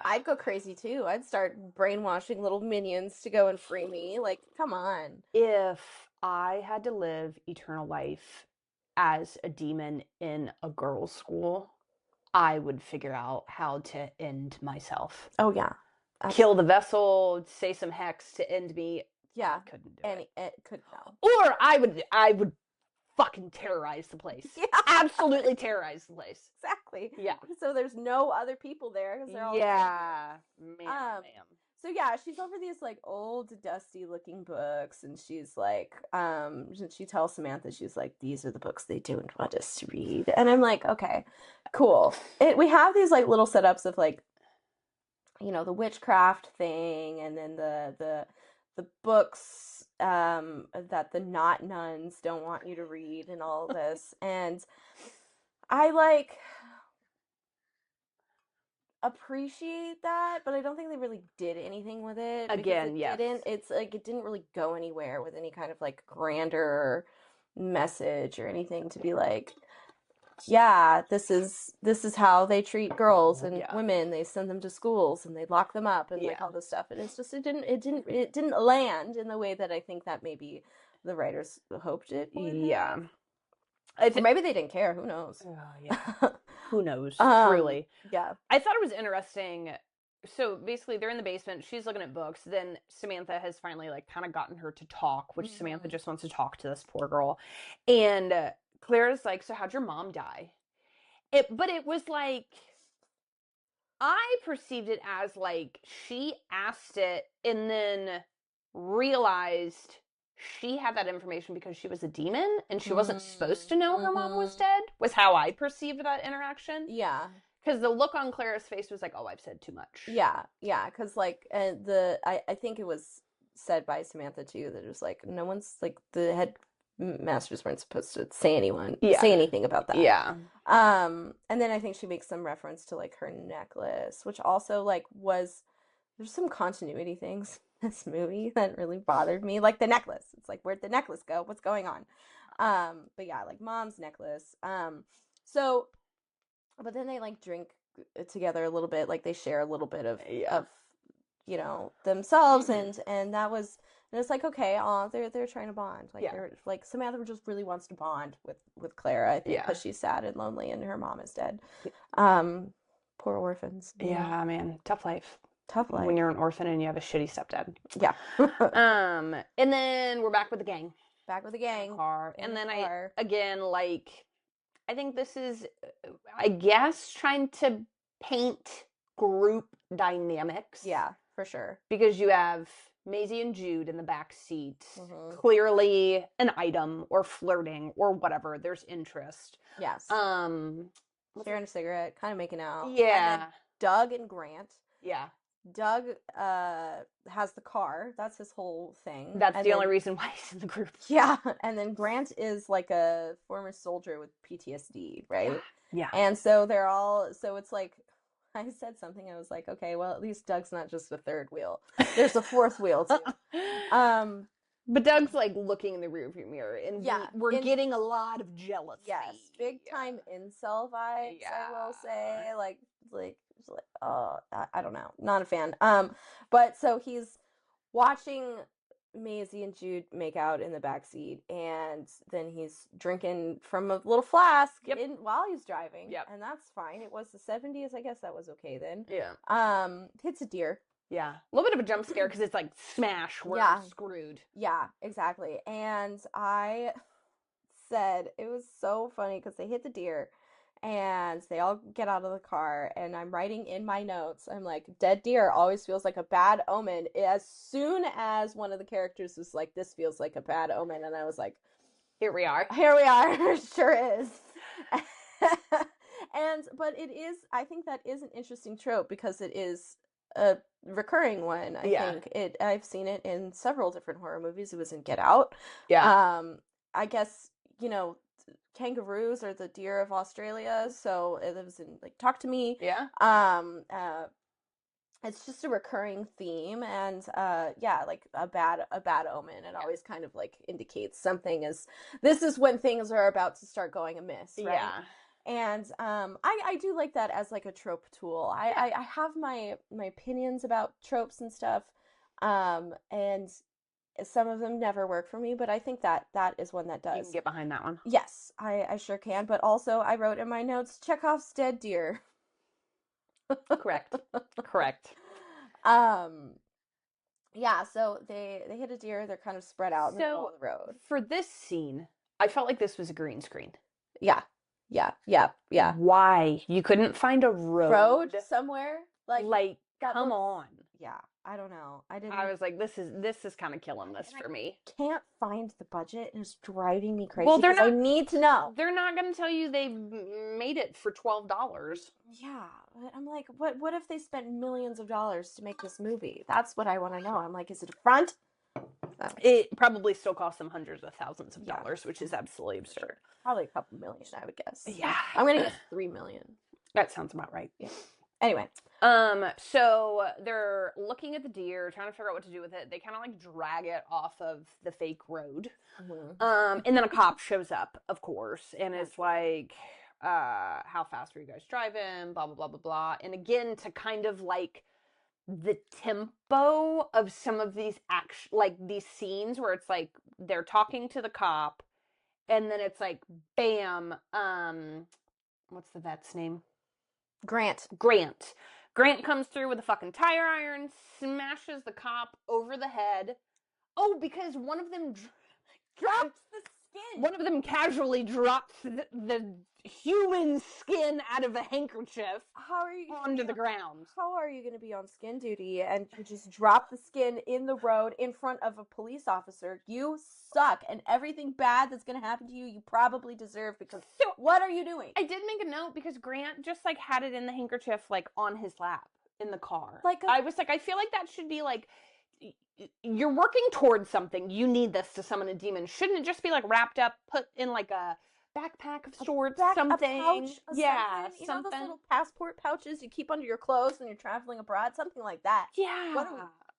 Speaker 4: I'd go crazy too. I'd start brainwashing little minions to go and free me. Like, come on.
Speaker 3: If I had to live eternal life as a demon in a girls' school, I would figure out how to end myself.
Speaker 4: Oh yeah.
Speaker 3: Kill the vessel, say some hex to end me.
Speaker 4: Yeah.
Speaker 3: I couldn't do
Speaker 4: And
Speaker 3: it.
Speaker 4: it could no.
Speaker 3: Or I would fucking terrorize the place.
Speaker 4: Yeah.
Speaker 3: Absolutely terrorize the place.
Speaker 4: Exactly.
Speaker 3: Yeah.
Speaker 4: So there's no other people there because they're all
Speaker 3: Yeah. Man, ma'am.
Speaker 4: So yeah, she's over these like old dusty looking books, and she's like she tells Samantha, she's like, these are the books they don't want us to read. And I'm like, okay, cool. We have these like little setups of like, you know, the witchcraft thing, and then the books that the not nuns don't want you to read, and all this. And I like appreciate that, but I don't think they really did anything with it.
Speaker 3: Again,
Speaker 4: because it's like it didn't really go anywhere with any kind of like grander message or anything to be like, yeah, this is how they treat girls and women. They send them to schools and they lock them up and like all this stuff. And it's just it didn't land in the way that I think that maybe the writers hoped it would.
Speaker 3: Yeah.
Speaker 4: Or maybe they didn't care. Who knows?
Speaker 3: Oh, yeah. Who knows? Truly.
Speaker 4: Yeah.
Speaker 3: I thought it was interesting. So basically, they're in the basement. She's looking at books. Then Samantha has finally like kind of gotten her to talk, which Samantha just wants to talk to this poor girl. And Clara's like, "So how'd your mom die?" But it was like, I perceived it as like she asked it and then realized she had that information because she was a demon and she wasn't supposed to know her mom was dead, was how I perceived that interaction.
Speaker 4: Yeah.
Speaker 3: Because the look on Clara's face was like, oh, I've said too much.
Speaker 4: Yeah, because like I think it was said by Samantha too that it was like no one's like the headmasters weren't supposed to say anything about that.
Speaker 3: Yeah.
Speaker 4: And then I think she makes some reference to like her necklace, which also like there's some continuity things in this movie that really bothered me. Like the necklace. It's like, where'd the necklace go? What's going on? But yeah, like mom's necklace. But then they like drink together a little bit, like they share a little bit of you know, themselves, and that was, and it's like, okay, they're trying to bond, like they're like Samantha just really wants to bond with Clara, I think, because she's sad and lonely and her mom is dead. Poor orphans.
Speaker 3: Yeah, man, tough life.
Speaker 4: Tough life
Speaker 3: when you're an orphan and you have a shitty stepdad.
Speaker 4: Yeah.
Speaker 3: And then we're back with the gang.
Speaker 4: Back with the gang.
Speaker 3: Car. And then I think this is, I guess, trying to paint group dynamics.
Speaker 4: Yeah, for sure.
Speaker 3: Because you have Maisie and Jude in the back seat, clearly an item or flirting or whatever. There's interest.
Speaker 4: Yes. Sharing a cigarette, kind of making out.
Speaker 3: Yeah.
Speaker 4: And then Doug and Grant.
Speaker 3: Yeah.
Speaker 4: Doug has the car. That's his whole thing.
Speaker 3: That's the only reason why he's in the group.
Speaker 4: Yeah. And then Grant is like a former soldier with PTSD, right?
Speaker 3: Yeah.
Speaker 4: And so so it's like, I said something, I was like, okay, well, at least Doug's not just the third wheel. There's a fourth wheel, too.
Speaker 3: But Doug's like looking in the rearview mirror, and we're getting a lot of jealousy.
Speaker 4: Yes, big time incel vibes. I will say, like, I don't know, not a fan. But so he's watching Maisie and Jude make out in the backseat, and then he's drinking from a little flask while he's driving.
Speaker 3: Yep.
Speaker 4: And that's fine. It was the 70s. I guess that was okay then.
Speaker 3: Yeah.
Speaker 4: Hits a deer.
Speaker 3: Yeah. A little bit of a jump scare because it's like smash, we're screwed.
Speaker 4: Yeah, exactly. And I said it was so funny because they hit the deer and they all get out of the car, and I'm writing in my notes, I'm like, dead deer always feels like a bad omen. As soon as one of the characters was like, this feels like a bad omen, and I was like,
Speaker 3: here we are.
Speaker 4: Sure is. But it is, I think that is an interesting trope because it is a recurring one. I think I've seen it in several different horror movies. It was in Get Out.
Speaker 3: Yeah.
Speaker 4: I guess, kangaroos are the deer of Australia, so it was in like Talk to Me.
Speaker 3: Yeah.
Speaker 4: It's just a recurring theme, and like a bad omen. It always kind of like indicates something this is when things are about to start going amiss, right?
Speaker 3: Yeah.
Speaker 4: And I do like that as like a trope tool. I have my opinions about tropes and stuff, and some of them never work for me, but I think that is one that does.
Speaker 3: You can get behind that one.
Speaker 4: Yes, I sure can. But also, I wrote in my notes, Chekhov's dead deer.
Speaker 3: Correct.
Speaker 4: Yeah, so they hit a deer. They're kind of spread out in the middle of the road.
Speaker 3: For this scene, I felt like this was a green screen.
Speaker 4: Yeah.
Speaker 3: Why? You couldn't find a road
Speaker 4: somewhere? Like
Speaker 3: come on.
Speaker 4: Yeah, I don't know.
Speaker 3: I was like, this is kind of killing this for me.
Speaker 4: Can't find the budget, and it's driving me crazy.
Speaker 3: Well,
Speaker 4: I need to know.
Speaker 3: They're not going to tell you they made it for $12.
Speaker 4: Yeah, I'm like, what if they spent millions of dollars to make this movie? That's what I want to know. I'm like, is it a front?
Speaker 3: It probably still cost them hundreds of thousands of dollars, which is absolutely absurd.
Speaker 4: Probably a couple million, I would guess.
Speaker 3: Yeah.
Speaker 4: I'm going to guess 3 million.
Speaker 3: That sounds about right.
Speaker 4: Yeah. Anyway.
Speaker 3: So they're looking at the deer, trying to figure out what to do with it. They kind of like drag it off of the fake road. Mm-hmm. And then a cop shows up, of course, and it's like, how fast were you guys driving? Blah, blah, blah, blah, blah. And again, to kind of like the tempo of some of these these scenes where it's like they're talking to the cop, and then it's like, bam, what's the vet's name? Grant comes through with a fucking tire iron, smashes the cop over the head. Oh, because one of them drops the skin. One of them casually drops the human skin out of a handkerchief onto the ground.
Speaker 4: How are you going to be on skin duty and you just drop the skin in the road in front of a police officer? You suck, and everything bad that's going to happen to you, you probably deserve, because what are you doing?
Speaker 3: I did make a note because Grant just like had it in the handkerchief like on his lap in the car. I was like, I feel like that should be like, you're working towards something. You need this to summon a demon. Shouldn't it just be like wrapped up, put in like a backpack of sorts, something?
Speaker 4: A pouch
Speaker 3: yeah,
Speaker 4: something. You
Speaker 3: something.
Speaker 4: know those little passport pouches you keep under your clothes when you're traveling abroad? Something like that.
Speaker 3: Yeah.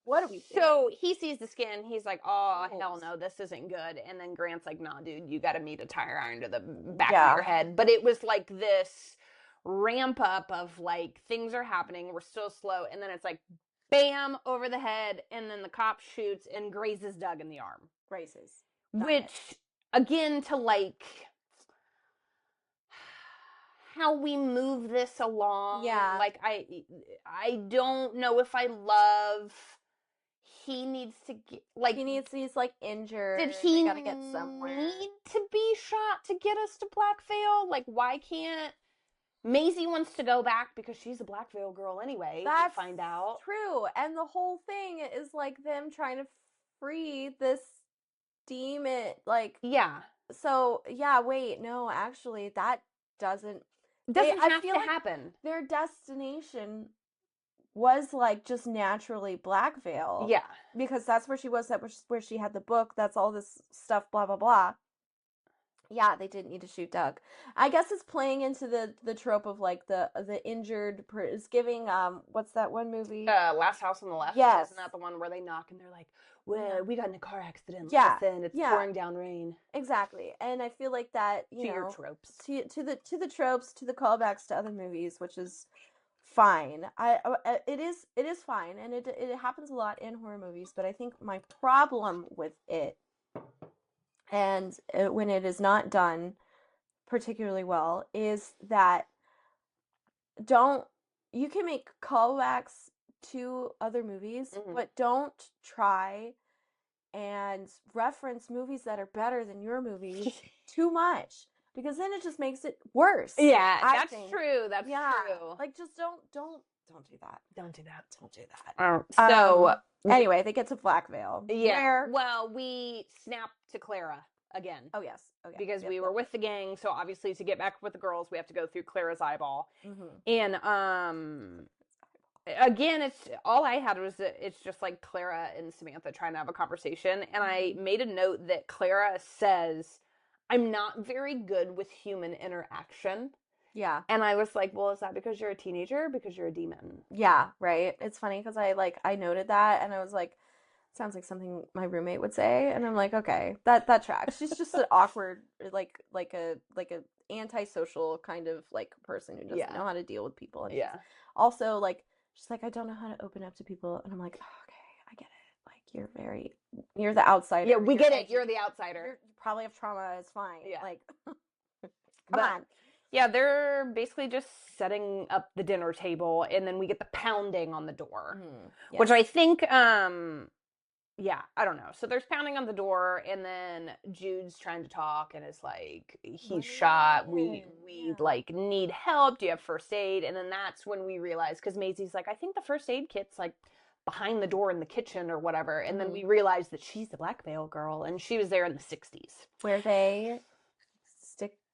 Speaker 4: What are we doing?
Speaker 3: So he sees the skin. He's like, oh, hell no, this isn't good. And then Grant's like, nah, dude, you got to meet a tire iron to the back of your head. But it was like this ramp up of like, things are happening. We're still slow. And then it's like, bam, over the head. And then the cop shoots and grazes Doug in the arm. Which, again, to like how we move this along.
Speaker 4: Yeah.
Speaker 3: Like, I don't know if I love... He needs to get, like...
Speaker 4: He's, like, injured.
Speaker 3: Did he
Speaker 4: gotta get somewhere.
Speaker 3: need to be shot to get us to Black Veil? Like, why can't... Maisie wants to go back because she's a Black Veil girl anyway.
Speaker 4: That's
Speaker 3: we find out.
Speaker 4: True. And the whole thing is, like, them trying to free this demon. Like...
Speaker 3: Yeah.
Speaker 4: So, yeah, wait. No, actually, that doesn't...
Speaker 3: Doesn't have to happen.
Speaker 4: Their destination was like just naturally Black Veil.
Speaker 3: Yeah.
Speaker 4: Because that's where she was, that was where she had the book, that's all this stuff, blah, blah, blah. Yeah, they didn't need to shoot Doug. I guess it's playing into the trope of like the injured, it's giving, what's that one movie?
Speaker 3: Last House on the Left.
Speaker 4: Yes.
Speaker 3: Isn't that the one where they knock and they're like, well, we got in a car accident.
Speaker 4: Yeah.
Speaker 3: Listen, it's pouring down rain.
Speaker 4: Exactly. And I feel like that, you know.
Speaker 3: Your tropes.
Speaker 4: To the tropes, to the callbacks to other movies, which is fine. It is fine, and it happens a lot in horror movies. But I think my problem with it, and when it is not done particularly well, is that you can make callbacks to other movies, but don't try and reference movies that are better than your movies too much, because then it just makes it worse.
Speaker 3: Yeah,
Speaker 4: I
Speaker 3: that's
Speaker 4: think.
Speaker 3: true. That's true.
Speaker 4: Like, just don't do that.
Speaker 3: Don't do that.
Speaker 4: Don't do that.
Speaker 3: So
Speaker 4: anyway, they get to Black Veil.
Speaker 3: yeah.
Speaker 4: Where...
Speaker 3: Well, we snap to Clara again.
Speaker 4: Oh yes. Okay.
Speaker 3: Because we were with the gang, so obviously to get back with the girls, we have to go through Clara's eyeball. And again, it's all I had was that it's just like Clara and Samantha trying to have a conversation, and I made a note that Clara says, "I'm not very good with human interaction."
Speaker 4: Yeah.
Speaker 3: And I was like, well, is that because you're a teenager? Because you're a demon?
Speaker 4: Yeah, right. It's funny because I noted that, and I was like, sounds like something my roommate would say, and I'm like, okay, that tracks. She's just an awkward, like a antisocial kind of like person who doesn't know how to deal with people. And also like she's like, I don't know how to open up to people, and I'm like, oh, okay, I get it. Like you're the outsider.
Speaker 3: Yeah, we get it.
Speaker 4: edgy.
Speaker 3: You're the outsider.
Speaker 4: You probably have trauma. It's fine.
Speaker 3: Yeah.
Speaker 4: Like, come on.
Speaker 3: Yeah, they're basically just setting up the dinner table, and then we get the pounding on the door, which I think, yeah, I don't know. So there's pounding on the door, and then Jude's trying to talk, and it's like, he's shot. We like need help. Do you have first aid? And then that's when we realize, because Maisie's like, I think the first aid kit's like behind the door in the kitchen or whatever. And then we realize that she's the Black Veil girl, and she was there in the 60s.
Speaker 4: Where they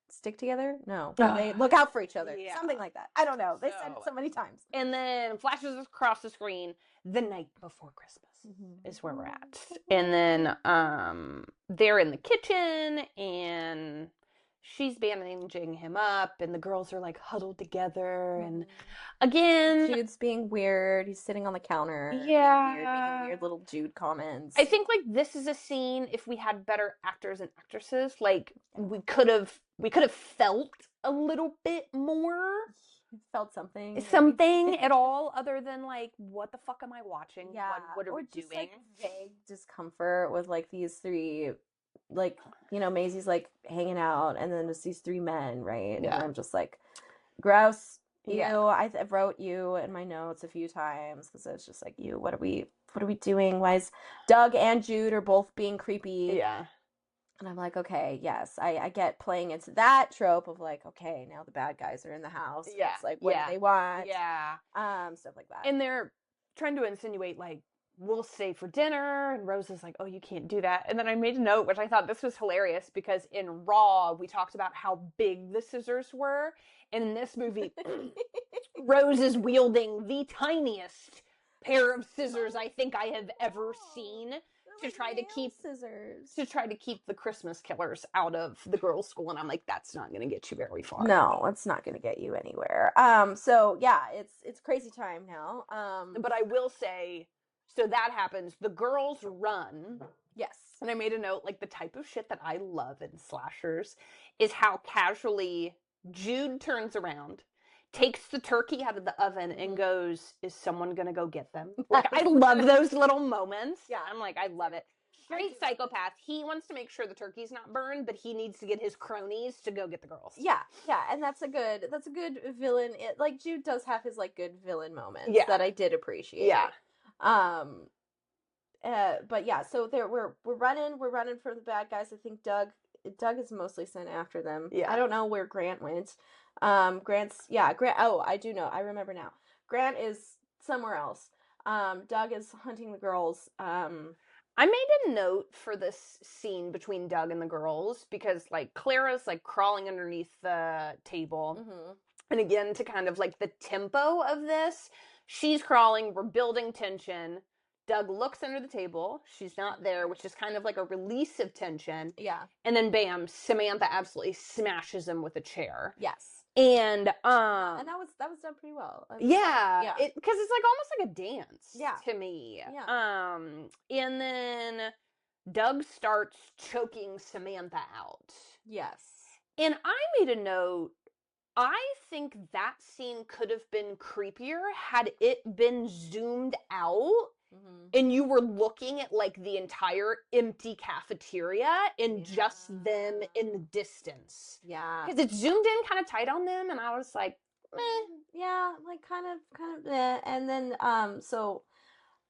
Speaker 4: stick together? No. They look out for each other. Yeah. Something like that. I don't know. They said it so many times.
Speaker 3: And then flashes across the screen, the night before Christmas is where we're at. And then they're in the kitchen, and she's bandaging him up, and the girls are like huddled together. And again,
Speaker 4: Jude's being weird. He's sitting on the counter. Making weird little Jude comments.
Speaker 3: I think like this is a scene, if we had better actors and actresses, like we could have felt a little bit more.
Speaker 4: Felt something
Speaker 3: at all, other than like, what the fuck am I watching?
Speaker 4: Yeah.
Speaker 3: What are we doing?
Speaker 4: Like vague discomfort with like these three, like, you know, Maisie's like hanging out, and then just these three men, right? Yeah. And I'm just like, gross. You, I wrote you in my notes a few times because it's just like, you, what are we doing? Why is Doug and Jude are both being creepy? Yeah. And I'm like, okay, yes, I get playing into that trope of like, okay, now the bad guys are in the house. Yeah. It's like, what do they want? Yeah. Stuff like that.
Speaker 3: And they're trying to insinuate like, we'll stay for dinner. And Rose is like, oh, you can't do that. And then I made a note, which I thought this was hilarious, because in Raw, we talked about how big the scissors were. And in this movie, Rose is wielding the tiniest pair of scissors I think I have ever seen. To try to keep the Christmas killers out of the girls' school, and I'm like, that's not going to get you very far.
Speaker 4: No, it's not going to get you anywhere. So yeah, it's crazy time now.
Speaker 3: But I will say, so that happens. The girls run.
Speaker 4: Yes.
Speaker 3: And I made a note, like the type of shit that I love in slashers is how casually Jude turns around, takes the turkey out of the oven, and goes, is someone going to go get them? Like, I love those little moments. Yeah. I'm like, I love it. Straight psychopath. He wants to make sure the turkey's not burned, but he needs to get his cronies to go get the girls.
Speaker 4: Yeah. Yeah. And that's a good villain. Like, Jude does have his like good villain moments that I did appreciate.
Speaker 3: Yeah.
Speaker 4: But yeah, so we're running for the bad guys. I think Doug is mostly sent after them. Yeah. I don't know where Grant went. Grant, oh, I do know. I remember now. Grant is somewhere else. Doug is hunting the girls.
Speaker 3: I made a note for this scene between Doug and the girls because, like, Clara's, like, crawling underneath the table. Mm-hmm. And again, to kind of, like, the tempo of this, she's crawling, we're building tension. Doug looks under the table. She's not there, which is kind of like a release of tension. Yeah. And then, bam, Samantha absolutely smashes him with a chair. Yes. And that
Speaker 4: was done pretty well.
Speaker 3: Yeah. Because it's like almost like a dance to me. Yeah. And then Doug starts choking Samantha out.
Speaker 4: Yes.
Speaker 3: And I made a note I think that scene could have been creepier had it been zoomed out and you were looking at like the entire empty cafeteria and just them in the distance.
Speaker 4: Yeah.
Speaker 3: Because it's zoomed in kind of tight on them, and I was like, meh.
Speaker 4: Yeah, like kind of eh. And then so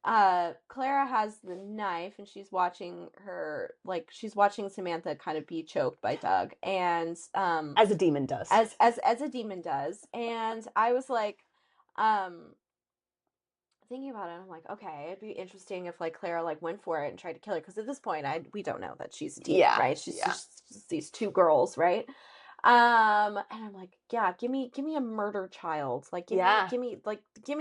Speaker 4: Clara has the knife and she's watching Samantha kind of be choked by Doug, and
Speaker 3: As a demon does.
Speaker 4: as a demon does. And I was like thinking about it, I'm like, okay, it'd be interesting if like Clara like went for it and tried to kill her, because at this point we don't know that she's a demon, right? She's just these two girls, right? And I'm like, yeah, give me a murder child. Like, give me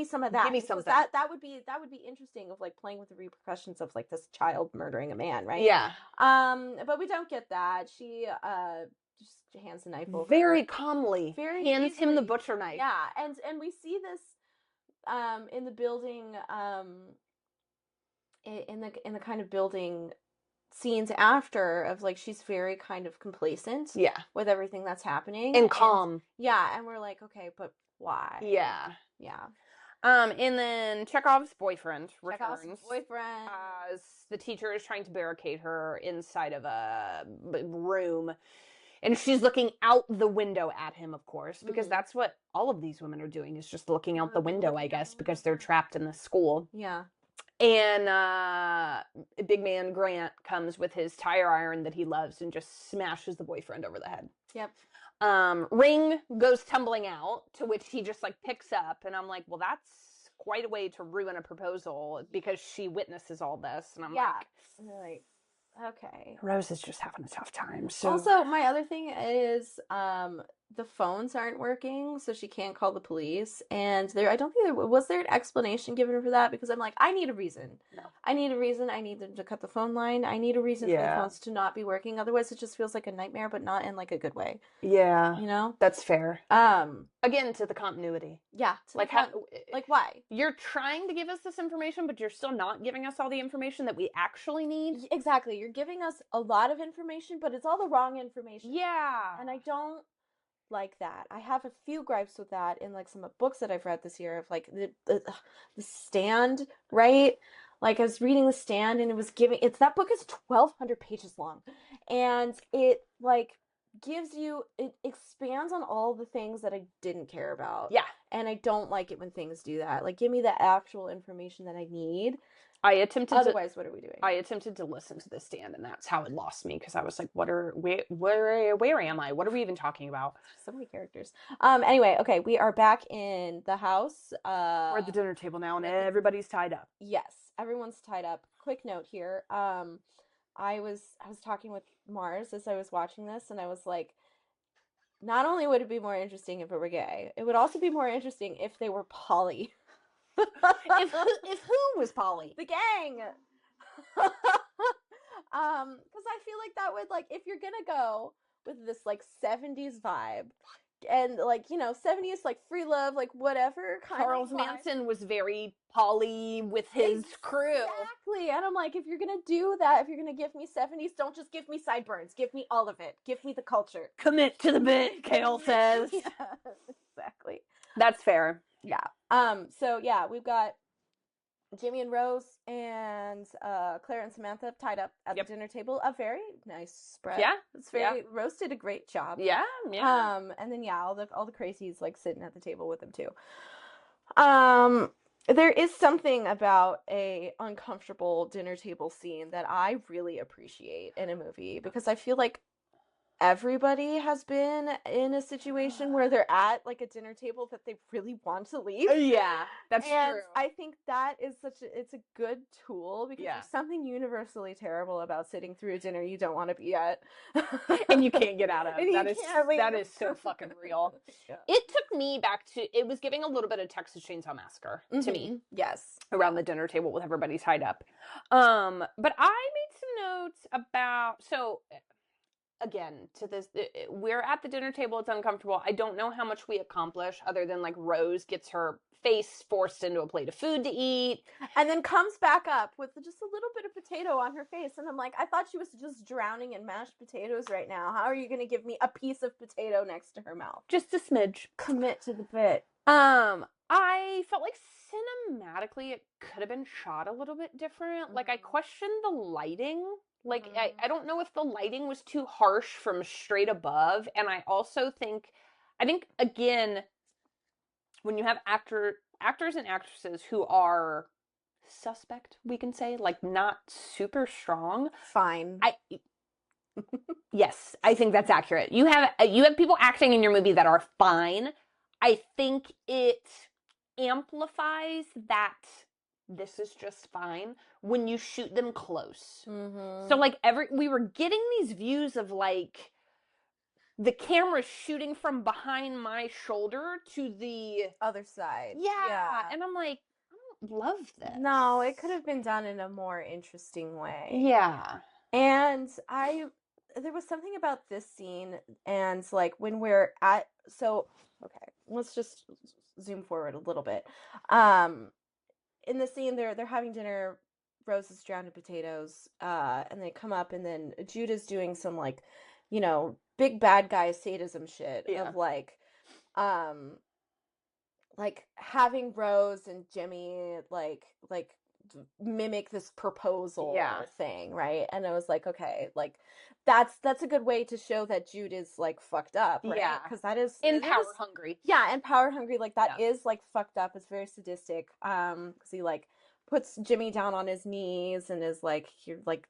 Speaker 4: some of that.
Speaker 3: Give me some of
Speaker 4: that. That would be interesting, of like playing with the repercussions of like this child murdering a man, right?
Speaker 3: Yeah.
Speaker 4: But we don't get that. She just hands the knife over.
Speaker 3: Very calmly.
Speaker 4: Very
Speaker 3: hands
Speaker 4: easily.
Speaker 3: him the butcher knife.
Speaker 4: Yeah, and we see this in the building, in the kind of building scenes after, of like she's very kind of complacent with everything that's happening
Speaker 3: and calm.
Speaker 4: And we're like, okay, but why?
Speaker 3: Yeah. And then Chekhov's boyfriend returns. As the teacher is trying to barricade her inside of a room. And she's looking out the window at him, of course, because that's what all of these women are doing, is just looking out the window, I guess, because they're trapped in the school.
Speaker 4: Yeah.
Speaker 3: And big man Grant comes with his tire iron that he loves and just smashes the boyfriend over the head.
Speaker 4: Yep.
Speaker 3: Ring goes tumbling out, to which he just like picks up, and I'm like, well, that's quite a way to ruin a proposal, because she witnesses all this, and I'm
Speaker 4: like, okay.
Speaker 3: Rose is just having a tough time. So
Speaker 4: also, my other thing is the phones aren't working, so she can't call the police. And I don't think was there an explanation given for that, because I'm like, I need a reason.
Speaker 3: No.
Speaker 4: I need a reason. I need them to cut the phone line. I need a reason for the phones to not be working. Otherwise, it just feels like a nightmare, but not in like a good way.
Speaker 3: Yeah,
Speaker 4: you know,
Speaker 3: that's fair. Again, to the continuity.
Speaker 4: Yeah,
Speaker 3: like
Speaker 4: why
Speaker 3: you're trying to give us this information, but you're still not giving us all the information that we actually need.
Speaker 4: Exactly, you're giving us a lot of information, but it's all the wrong information.
Speaker 3: Yeah,
Speaker 4: and I don't like that. I have a few gripes with that in like some books that I've read this year, of like the Stand, right? Like, I was reading The Stand, and that book is 1,200 pages long, and it like it expands on all the things that I didn't care about.
Speaker 3: Yeah.
Speaker 4: And I don't like it when things do that. Like, give me the actual information that I need.
Speaker 3: Otherwise,
Speaker 4: what are we doing?
Speaker 3: I attempted to listen to The Stand, and that's how it lost me, because I was like, where am I? What are we even talking about?
Speaker 4: So many characters. Anyway, okay, we are back in the house.
Speaker 3: We're at the dinner table now, and everybody's tied up.
Speaker 4: Yes, everyone's tied up. Quick note here. I was talking with Mars as I was watching this, and I was like, not only would it be more interesting if it were gay, it would also be more interesting if they were poly.
Speaker 3: if who was poly?
Speaker 4: The gang. Because I feel like that would, like, if you're gonna go with this like 70s vibe, and like, you know, 70s like free love, like whatever kind
Speaker 3: Charles
Speaker 4: of
Speaker 3: Manson was very poly with his crew.
Speaker 4: Exactly. And I'm like, if you're gonna do that, if you're gonna give me 70s, don't just give me sideburns. Give me all of it. Give me the culture.
Speaker 3: Commit to the bit, Cale says.
Speaker 4: Yeah, exactly.
Speaker 3: That's fair.
Speaker 4: Yeah. So yeah, we've got Jimmy and Rose and Clara and Samantha tied up at the dinner table. A very nice spread.
Speaker 3: Yeah.
Speaker 4: It's very Rose did a great job.
Speaker 3: Yeah.
Speaker 4: And then all the crazies like sitting at the table with them too. There is something about a uncomfortable dinner table scene that I really appreciate in a movie, because I feel like everybody has been in a situation where they're at like a dinner table that they really want to leave.
Speaker 3: Yeah, that's
Speaker 4: and
Speaker 3: true.
Speaker 4: I think that is it's a good tool, because there's something universally terrible about sitting through a dinner you don't want to be at.
Speaker 3: And you can't get out of. That is so fucking real. Yeah. It took me back to, it was giving a little bit of Texas Chainsaw Massacre to me.
Speaker 4: Yes.
Speaker 3: Around the dinner table with everybody tied up. But I made some notes about, again, to this, we're at the dinner table, it's uncomfortable. I don't know how much we accomplish, other than like Rose gets her face forced into a plate of food to eat,
Speaker 4: and then comes back up with just a little bit of potato on her face. And I'm like, I thought she was just drowning in mashed potatoes right now. How are you going to give me a piece of potato next to her mouth?
Speaker 3: Just a smidge.
Speaker 4: Commit to the bit.
Speaker 3: I felt like cinematically it could have been shot a little bit different. Like, I questioned the lighting. Like, I don't know if the lighting was too harsh from straight above. And I also think, again, when you have actors and actresses who are suspect, we can say, like, not super strong.
Speaker 4: Fine.
Speaker 3: Yes, I think that's accurate. You have people acting in your movie that are fine. I think it amplifies that this is just fine when you shoot them close.
Speaker 4: Mm-hmm.
Speaker 3: So, like, we were getting these views of, like, the camera shooting from behind my shoulder to the
Speaker 4: other side.
Speaker 3: Yeah. And I'm like, I don't love this.
Speaker 4: No, it could have been done in a more interesting way.
Speaker 3: Yeah.
Speaker 4: And there was something about this scene, and like when we're at, okay, let's just zoom forward a little bit. In the scene, they're having dinner. Rose is drowned in potatoes, and they come up, and then Jude is doing some, like, you know, big bad guy sadism shit of like having Rose and Jimmy like mimic this proposal thing, right? And I was like, okay, like that's a good way to show that Jude is like fucked up, right?
Speaker 3: Yeah,
Speaker 4: because that is
Speaker 3: power hungry.
Speaker 4: Yeah, and power hungry, like that is like fucked up. It's very sadistic. Because he like puts Jimmy down on his knees and is like, "You're like,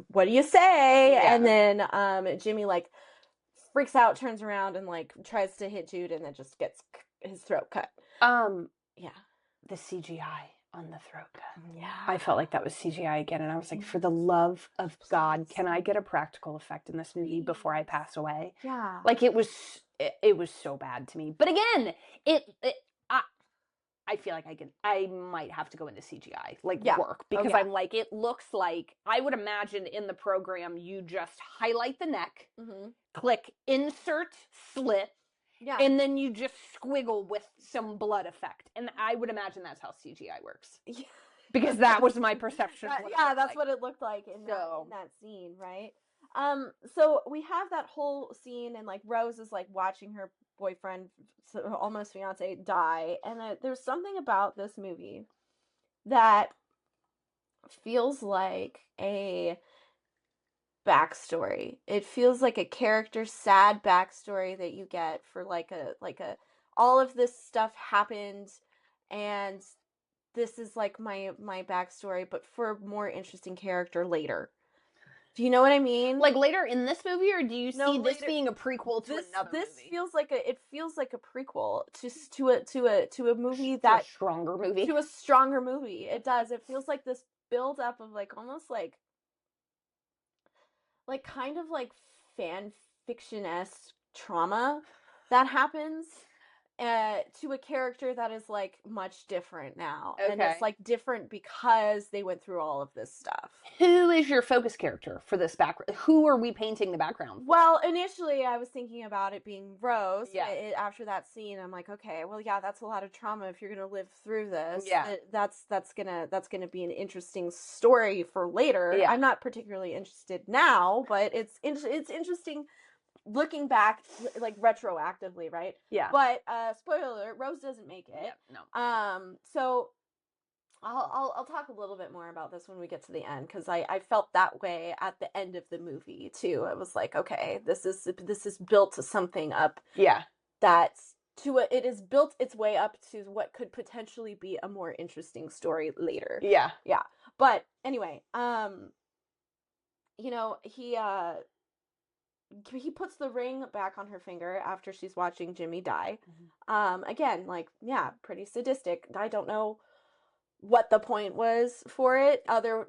Speaker 4: what do you say?"
Speaker 3: Yeah.
Speaker 4: And then Jimmy like freaks out, turns around, and like tries to hit Jude, and then just gets his throat cut. Yeah,
Speaker 3: the CGI on the throat cut.
Speaker 4: Yeah,
Speaker 3: I felt like that was CGI again, and I was like, for the love of God, can I get a practical effect in this movie before I pass away?
Speaker 4: Yeah,
Speaker 3: like it was so bad to me. But again, I feel like I might have to go into CGI, work, because I'm like, it looks like, I would imagine in the program, you just highlight the neck, click insert slit, and then you just squiggle with some blood effect. And I would imagine that's how CGI works. Yeah. Because that was my perception.
Speaker 4: That's what it looked like in that scene, right? So we have that whole scene, and like Rose is like watching her boyfriend, almost fiance, die, and there's something about this movie that feels like a backstory. It feels like a character's sad backstory that you get for like a all of this stuff happened, and this is like my backstory, but for a more interesting character later. Do you know what I mean?
Speaker 3: Like later in this movie, or do you see this being a prequel to another movie?
Speaker 4: This feels like a prequel to a movie that
Speaker 3: a stronger movie.
Speaker 4: To a stronger movie. It does. It feels like this build up of like almost like kind of like fan fiction-esque trauma that happens to a character that is like much different now. Okay. And it's like different because they went through all of this stuff.
Speaker 3: Who is your focus character for this background? Who are we painting the background?
Speaker 4: Well, initially I was thinking about it being Rose. Yeah. After that scene, I'm like, okay, well, yeah, that's a lot of trauma if you're gonna live through this. Yeah. That's gonna be an interesting story for later. Yeah. I'm not particularly interested now, but it's interesting looking back, like retroactively, right? Yeah. But spoiler alert, Rose doesn't make it. Yeah, no. So I'll talk a little bit more about this when we get to the end, because I felt that way at the end of the movie too. I was like, okay, this is built to something up. Yeah. It has built its way up to what could potentially be a more interesting story later. Yeah. Yeah. But anyway, you know, he puts the ring back on her finger after she's watching Jimmy die. Mm-hmm. Again, like, yeah, pretty sadistic. I don't know what the point was for it, other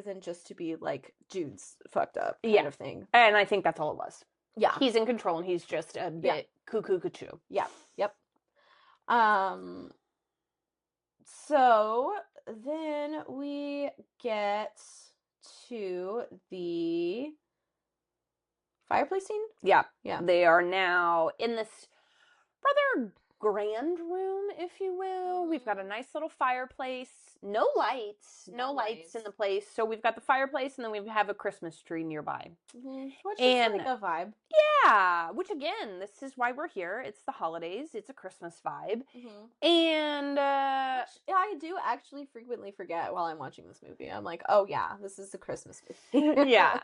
Speaker 4: than just to be like, Jude's fucked up kind of thing.
Speaker 3: And I think that's all it was. Yeah. He's in control and he's just a bit cuckoo. Yeah. Yep.
Speaker 4: So then we get to the fireplace scene?
Speaker 3: Yeah. Yeah. They are now in this rather grand room, if you will. We've got a nice little fireplace. no lights,
Speaker 4: No lights.
Speaker 3: in the place. So we've got the fireplace, and then we have a Christmas tree nearby.
Speaker 4: Which
Speaker 3: And-
Speaker 4: is like a vibe.
Speaker 3: Yeah, which again, this is why we're here. It's the holidays. It's a Christmas vibe. And
Speaker 4: Which I do actually frequently forget while I'm watching this movie. I'm like, oh yeah, this is a Christmas movie.
Speaker 3: yeah.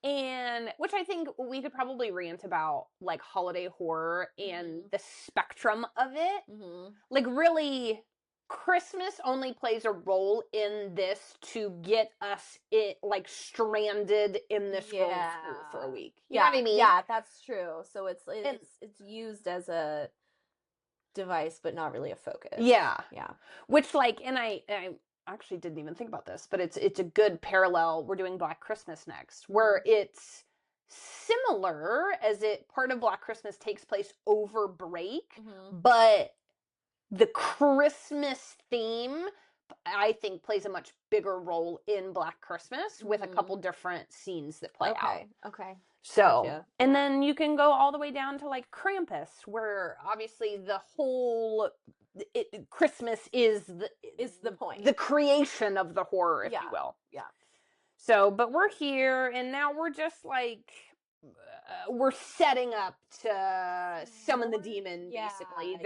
Speaker 3: And which I think we could probably rant about, like, holiday horror and the spectrum of it. Like, really, Christmas only plays a role in this to get us stranded in this world school for a week. You know what I mean?
Speaker 4: Yeah, that's true. So it's used as a device, but not really a focus.
Speaker 3: Yeah.
Speaker 4: Yeah.
Speaker 3: Which, like, and I actually didn't even think about this, but it's a good parallel. We're doing Black Christmas next, where it's similar, as part of Black Christmas takes place over break, but the Christmas theme, I think, plays a much bigger role in Black Christmas with a couple different scenes that play out.
Speaker 4: Okay.
Speaker 3: So,
Speaker 4: Gotcha.
Speaker 3: and then you can go all the way down to, like, Krampus, where obviously the whole Christmas is the
Speaker 4: point.
Speaker 3: the creation of the horror, if you will.
Speaker 4: Yeah.
Speaker 3: So, but we're here, and now we're just like, we're setting up to summon the demon, basically.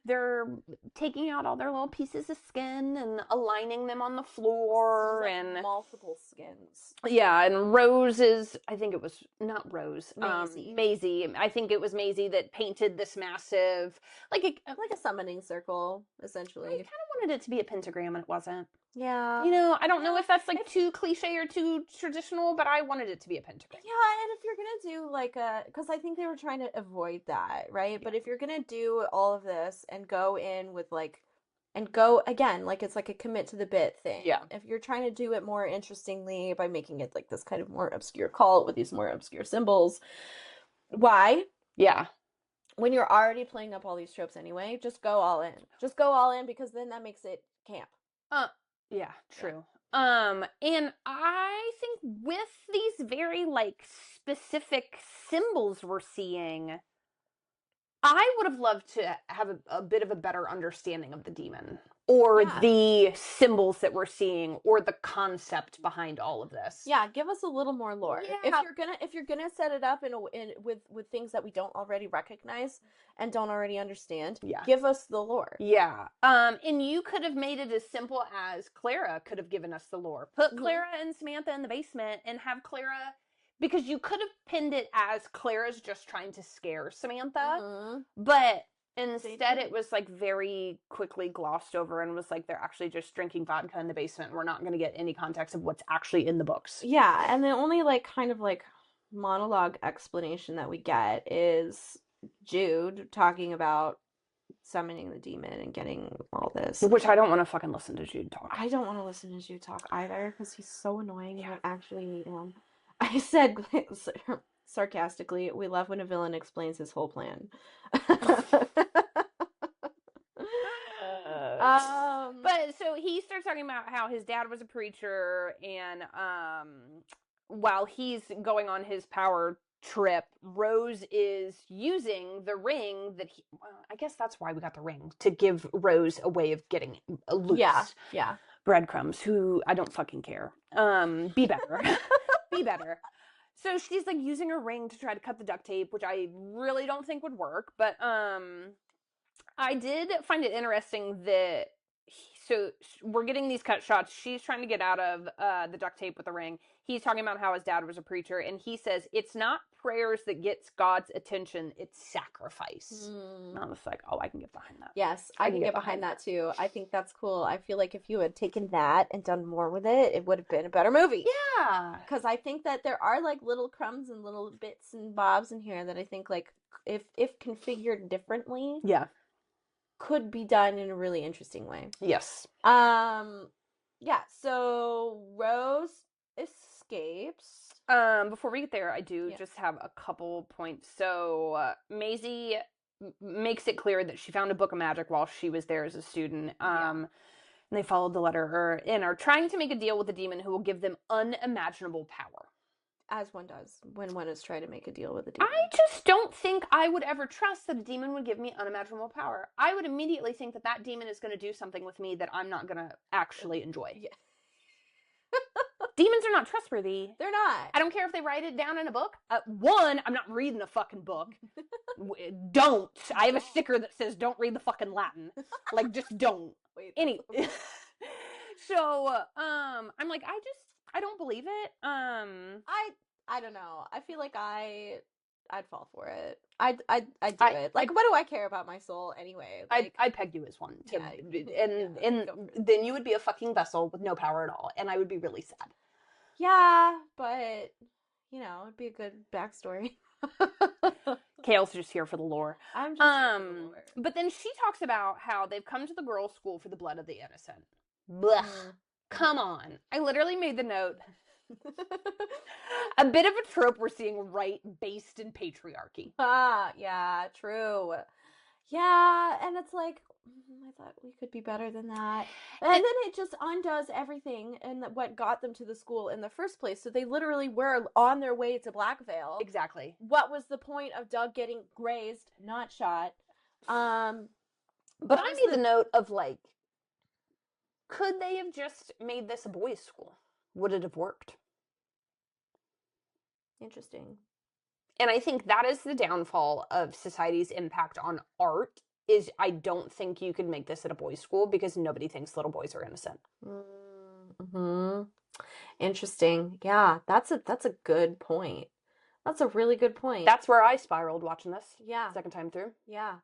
Speaker 3: They're taking out all their little pieces of skin and aligning them on the floor, and
Speaker 4: multiple skins.
Speaker 3: Yeah, and Rose is, I think it was not Rose,
Speaker 4: Maisie.
Speaker 3: Maisie. I think it was Maisie that painted this massive, like
Speaker 4: a summoning circle, essentially.
Speaker 3: I kind of wanted it to be a pentagram, and it wasn't.
Speaker 4: Yeah.
Speaker 3: You know, I don't know if that's like too cliche or too traditional, but I wanted it to be a pentagram.
Speaker 4: Yeah, and if you're gonna do like because I think they were trying to avoid that, right? Yeah. But if you're gonna do all of this and go in with and go again, like it's like a commit to the bit thing.
Speaker 3: Yeah.
Speaker 4: If you're trying to do it more interestingly by making it like this kind of more obscure cult with these more obscure symbols, why?
Speaker 3: Yeah.
Speaker 4: When you're already playing up all these tropes anyway, just go all in. Just go all in, because then that makes it camp.
Speaker 3: Yeah, true. And I think with these very, like, specific symbols we're seeing, I would have loved to have a bit of a better understanding of the demon, or the symbols that we're seeing, or the concept behind all of this.
Speaker 4: Yeah, give us a little more lore.
Speaker 3: Yeah.
Speaker 4: If you're gonna set it up with things that we don't already recognize and don't already understand, give us the lore.
Speaker 3: Yeah. And you could have made it as simple as Clara could have given us the lore. Put Clara and Samantha in the basement and have Clara, because you could have pinned it as Clara's just trying to scare Samantha, but instead it was like very quickly glossed over and was like they're actually just drinking vodka in the basement. We're not going to get any context of what's actually in the books.
Speaker 4: Yeah, and the only like kind of like monologue explanation that we get is Jude talking about summoning the demon and getting all this.
Speaker 3: Which I don't want to fucking listen to Jude talk.
Speaker 4: I don't want to listen to Jude talk either, because he's so annoying. And I actually I said sarcastically, we love when a villain explains his whole plan.
Speaker 3: But so he starts talking about how his dad was a preacher, and while he's going on his power trip, Rose is using the ring that I guess that's why we got the ring, to give Rose a way of getting loose.
Speaker 4: Yeah.
Speaker 3: Breadcrumbs, who I don't fucking care. Be better. Be better. So she's like using her ring to try to cut the duct tape, which I really don't think would work. But I did find it interesting that so we're getting these cut shots. She's trying to get out of the duct tape with the ring. He's talking about how his dad was a preacher, and he says it's not prayers that gets God's attention, it's sacrifice. And I was like, oh, I can get behind that.
Speaker 4: Yes, I can get behind that too. I think that's cool. I feel like if you had taken that and done more with it, it would have been a better movie.
Speaker 3: Yeah.
Speaker 4: Because I think that there are like little crumbs and little bits and bobs in here that I think like if configured differently, could be done in a really interesting way.
Speaker 3: Yes.
Speaker 4: Yeah, so Rose escapes.
Speaker 3: Before we get there, I do just have a couple points. So Maisie makes it clear that she found a book of magic while she was there as a student. And they followed the letter and are trying to make a deal with the demon who will give them unimaginable power.
Speaker 4: As one does when one is trying to make a deal with a demon.
Speaker 3: I just don't think I would ever trust that a demon would give me unimaginable power. I would immediately think that that demon is going to do something with me that I'm not going to actually enjoy.
Speaker 4: Yeah.
Speaker 3: Demons are not trustworthy.
Speaker 4: They're not.
Speaker 3: I don't care if they write it down in a book. One, I'm not reading a fucking book. Don't. I have a sticker that says don't read the fucking Latin. Like, just don't.
Speaker 4: Wait.
Speaker 3: So, I'm like, I don't believe it.
Speaker 4: I don't know. I feel like I'd fall for it. I'd do it. Like, what do I care about my soul anyway? Like,
Speaker 3: I'd peg you as one. And
Speaker 4: yeah.
Speaker 3: then you would be a fucking vessel with no power at all, and I would be really sad.
Speaker 4: Yeah, but you know, it'd be a good backstory.
Speaker 3: Cale's just here for the lore.
Speaker 4: I'm just here for the lore.
Speaker 3: But then she talks about how they've come to the girls' school for the blood of the innocent. Blech. Come on. I literally made the note. A bit of a trope we're seeing based in patriarchy.
Speaker 4: Yeah, true. Yeah, and it's like, I thought we could be better than that. And then it just undoes everything and what got them to the school in the first place. So they literally were on their way to Blackvale.
Speaker 3: Exactly.
Speaker 4: What was the point of Doug getting grazed, not shot?
Speaker 3: But I made the note of, like, could they have just made this a boys' school? Would it have worked?
Speaker 4: Interesting.
Speaker 3: And I think that is the downfall of society's impact on art, is I don't think you could make this at a boys' school because nobody thinks little boys are innocent.
Speaker 4: Mm-hmm. Interesting. Yeah, that's a good point. That's a really good point.
Speaker 3: That's where I spiraled watching this.
Speaker 4: Yeah.
Speaker 3: Second time through.
Speaker 4: Yeah.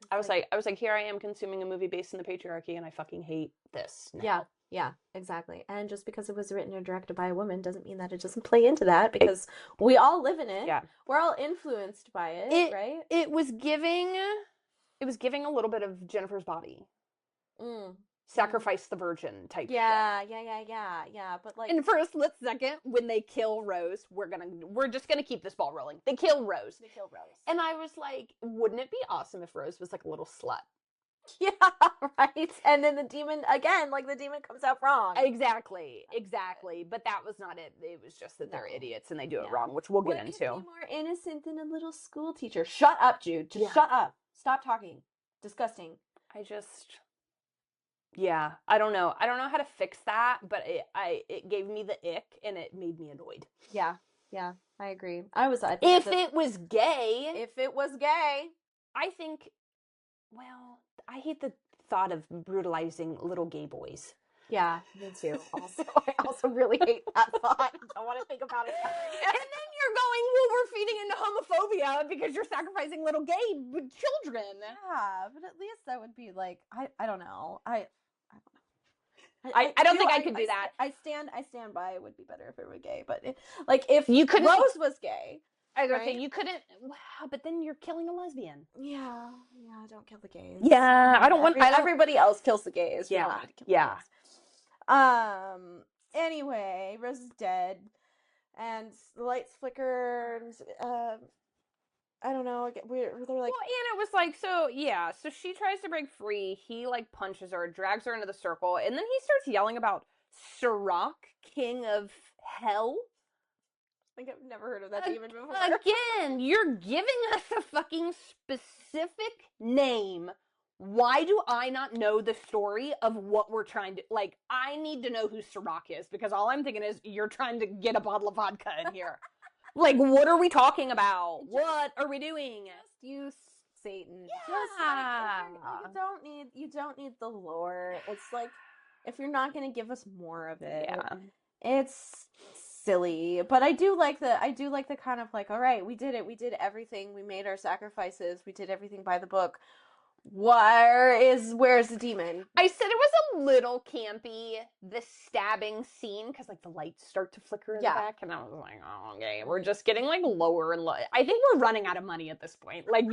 Speaker 3: I was like, here I am consuming a movie based in the patriarchy, and I fucking hate this now.
Speaker 4: Yeah, exactly. And just because it was written or directed by a woman doesn't mean that it doesn't play into that, because we all live in it.
Speaker 3: Yeah.
Speaker 4: We're all influenced by it, right?
Speaker 3: It was giving a little bit of Jennifer's Body. Sacrifice the virgin type shit.
Speaker 4: Yeah. But like,
Speaker 3: and for a split second, when they kill Rose, we're just gonna keep this ball rolling. They kill Rose. And I was like, wouldn't it be awesome if Rose was like a little slut?
Speaker 4: Yeah, right. And then the demon comes out wrong.
Speaker 3: Exactly. But that was not it. It was just that they're idiots and they do it wrong, which we'll get into.
Speaker 4: Could be more innocent than a little school teacher. Shut up, Jude. Just shut up. Stop talking. Disgusting.
Speaker 3: I don't know. I don't know how to fix that, but it gave me the ick and it made me annoyed.
Speaker 4: Yeah, I agree.
Speaker 3: If it was gay,
Speaker 4: I
Speaker 3: think, well, I hate the thought of brutalizing little gay boys.
Speaker 4: Yeah, me too. Also, I also really hate that thought. I don't want to think about it.
Speaker 3: And then you're going, well, we're feeding into homophobia because you're sacrificing little gay children.
Speaker 4: Yeah, but at least that would be like, I don't know. I
Speaker 3: don't think I could do that.
Speaker 4: I stand by it would be better if it were gay, but if you couldn't, Rose was gay.
Speaker 3: I was gonna say you couldn't. Wow, but then you're killing a lesbian.
Speaker 4: Yeah. Don't kill the gays.
Speaker 3: Yeah, I don't want.
Speaker 4: Everybody else kills the gays.
Speaker 3: Yeah.
Speaker 4: Anyway, Rose is dead, and the lights flicker. And, I don't know. They're like,
Speaker 3: well, and it was like, so she tries to break free. He like punches her, drags her into the circle, and then he starts yelling about Sirach, King of Hell.
Speaker 4: Like, I've never heard of that demon before.
Speaker 3: Again, you're giving us a fucking specific name. Why do I not know the story of what we're trying to, like, I need to know who Sirach is, because all I'm thinking is you're trying to get a bottle of vodka in here. Like, what are we talking about? What are we doing?
Speaker 4: Just use Satan.
Speaker 3: Yeah.
Speaker 4: You don't need the lore. It's like, if you're not going to give us more of it, it's silly. But I do like the kind of like, all right, we did it. We did everything. We made our sacrifices. We did everything by the book. Where's the demon?
Speaker 3: I said it was a little campy, the stabbing scene, because like the lights start to flicker in the back, and I was like, oh, okay, we're just getting like lower and lower. I think we're running out of money at this point. Like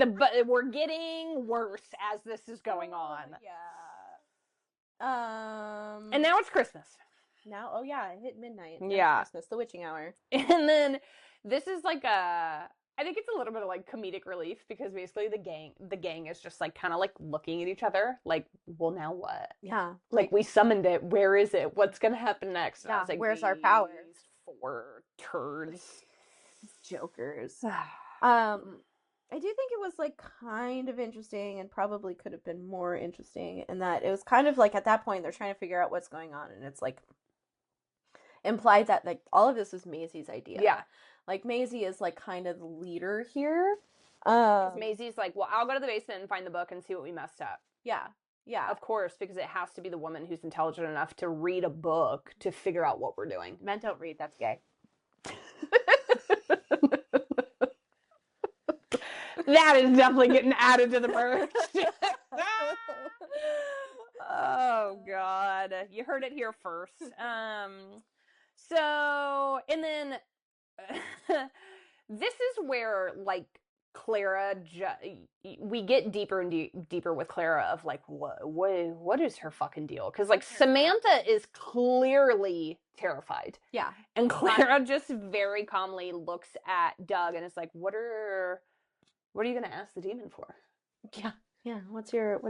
Speaker 3: we're getting worse as this is going on. And now it's Christmas.
Speaker 4: Now, it hit midnight.
Speaker 3: Yeah,
Speaker 4: Christmas, the witching hour.
Speaker 3: And then this is like I think it's a little bit of like comedic relief, because basically the gang is just like kind of like looking at each other like, well, now what?
Speaker 4: Yeah.
Speaker 3: Like we summoned it. Where is it? What's going to happen next? And
Speaker 4: Yeah.
Speaker 3: I was like,
Speaker 4: where's our power?
Speaker 3: These 4 turds.
Speaker 4: jokers. I do think it was like kind of interesting and probably could have been more interesting in that it was kind of like at that point they're trying to figure out what's going on, and it's like implied that like all of this was Maisie's idea.
Speaker 3: Yeah.
Speaker 4: Like Maisie is like kind of the leader here.
Speaker 3: Maisie's like, well, I'll go to the basement and find the book and see what we messed up.
Speaker 4: Yeah. Yeah.
Speaker 3: Of course, because it has to be the woman who's intelligent enough to read a book to figure out what we're doing.
Speaker 4: Men don't read, that's gay.
Speaker 3: That is definitely getting added to the merch. Oh, God. You heard it here first. So, and then this is where, like, Clara, we get deeper and deeper with Clara of, like, what is her fucking deal? Because, like, Samantha is clearly terrified.
Speaker 4: Yeah.
Speaker 3: And Clara just very calmly looks at Doug and is like, what are you going to ask the demon for?
Speaker 4: Yeah. Yeah. What's your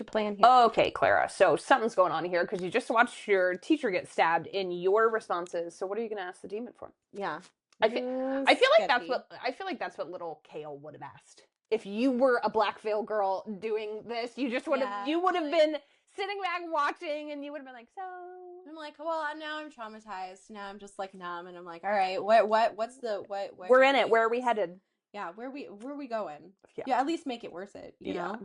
Speaker 4: plan here?
Speaker 3: Okay, Clara. So something's going on here because you just watched your teacher get stabbed in your responses. So what are you going to ask the demon for?
Speaker 4: Yeah.
Speaker 3: I feel like that's what little Cale would have asked. If you were a Black Veil girl doing this, you just would have been sitting back watching and you would have been like, so
Speaker 4: I'm like, well, now I'm traumatized. Now I'm just like numb and I'm like, all right, what's the
Speaker 3: we're in it. Where are we headed?
Speaker 4: Yeah, where are we going?
Speaker 3: Yeah.
Speaker 4: Yeah, at least make it worth it, you know?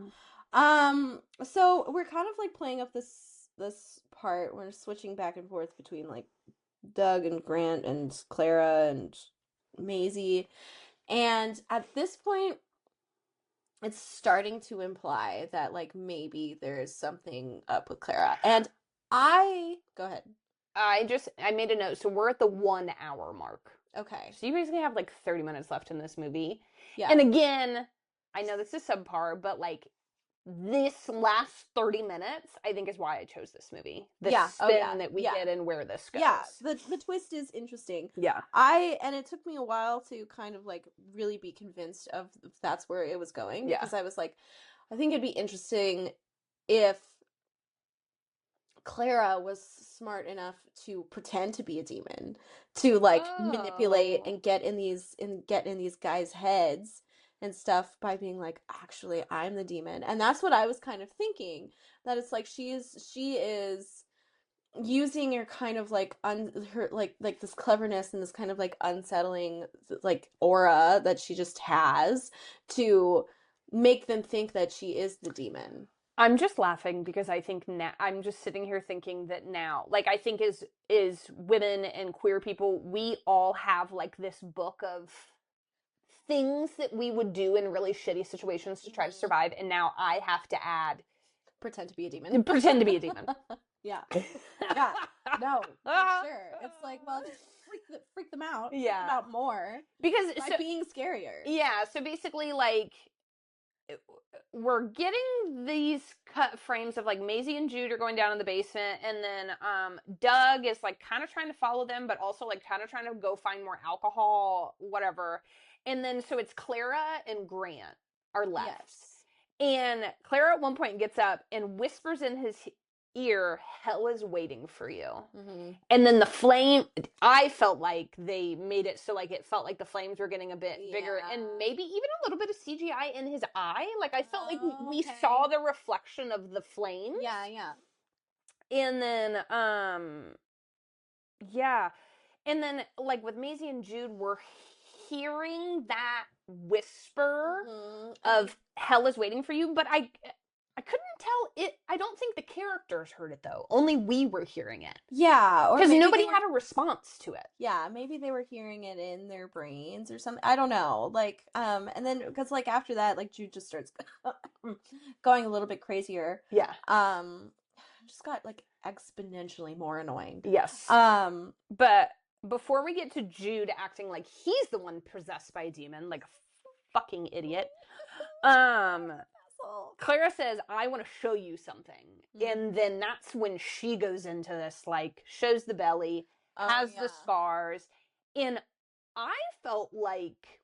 Speaker 4: So we're kind of like playing up this part. We're switching back and forth between like Doug and Grant and Clara and Maisie. And at this point, it's starting to imply that like maybe there's something up with Clara. And go ahead.
Speaker 3: I made a note. So we're at the 1 hour mark.
Speaker 4: Okay.
Speaker 3: So you basically have like 30 minutes left in this movie.
Speaker 4: Yeah.
Speaker 3: And again, I know this is subpar, but like this last 30 minutes, I think is why I chose this movie. The spin that we get and where this goes.
Speaker 4: Yeah, the twist is interesting.
Speaker 3: Yeah.
Speaker 4: And it took me a while to kind of like really be convinced of that's where it was going.
Speaker 3: Yeah.
Speaker 4: Because I was like, I think it'd be interesting if Clara was smart enough to pretend to be a demon, to like manipulate and get in these guys' heads and stuff by being like, actually, I'm the demon. And that's what I was kind of thinking, that it's like she is using her kind of like her like this cleverness and this kind of like unsettling like aura that she just has to make them think that she is the demon.
Speaker 3: I'm just laughing because I think now I'm just sitting here thinking that now, like, I think is women and queer people, we all have like this book of things that we would do in really shitty situations to try to survive, and now I have to add
Speaker 4: pretend to be a demon.
Speaker 3: Pretend to be a demon.
Speaker 4: Yeah. Yeah. No, for sure. It's like, well, just freak them out.
Speaker 3: Yeah.
Speaker 4: Freak them out more.
Speaker 3: Because
Speaker 4: by being scarier.
Speaker 3: Yeah, so basically like we're getting these cut frames of like Maisie and Jude are going down in the basement, and then Doug is like kind of trying to follow them, but also like kind of trying to go find more alcohol, whatever. And then so it's Clara and Grant are left. Yes. And Clara at one point gets up and whispers in his ear, hell is waiting for you. Mm-hmm. And then the flame, I felt like they made it so like it felt like the flames were getting a bit bigger, and maybe even a little bit of CGI in his eye. Like I felt like we saw the reflection of the flames.
Speaker 4: Yeah, yeah.
Speaker 3: And then and then like with Maisie and Jude, we're hearing that whisper of hell is waiting for you, but I couldn't tell it. I don't think the characters heard it though. Only we were hearing it.
Speaker 4: Yeah,
Speaker 3: because nobody had a response to it.
Speaker 4: Yeah, maybe they were hearing it in their brains or something. I don't know. Like, and then because like after that, like Jude just starts going a little bit crazier.
Speaker 3: Yeah.
Speaker 4: Just got like exponentially more annoying.
Speaker 3: Yes. But before we get to Jude acting like he's the one possessed by a demon, like a fucking idiot, Clara says, I want to show you something. And then that's when she goes into this, like, shows the belly, has the scars. And I felt like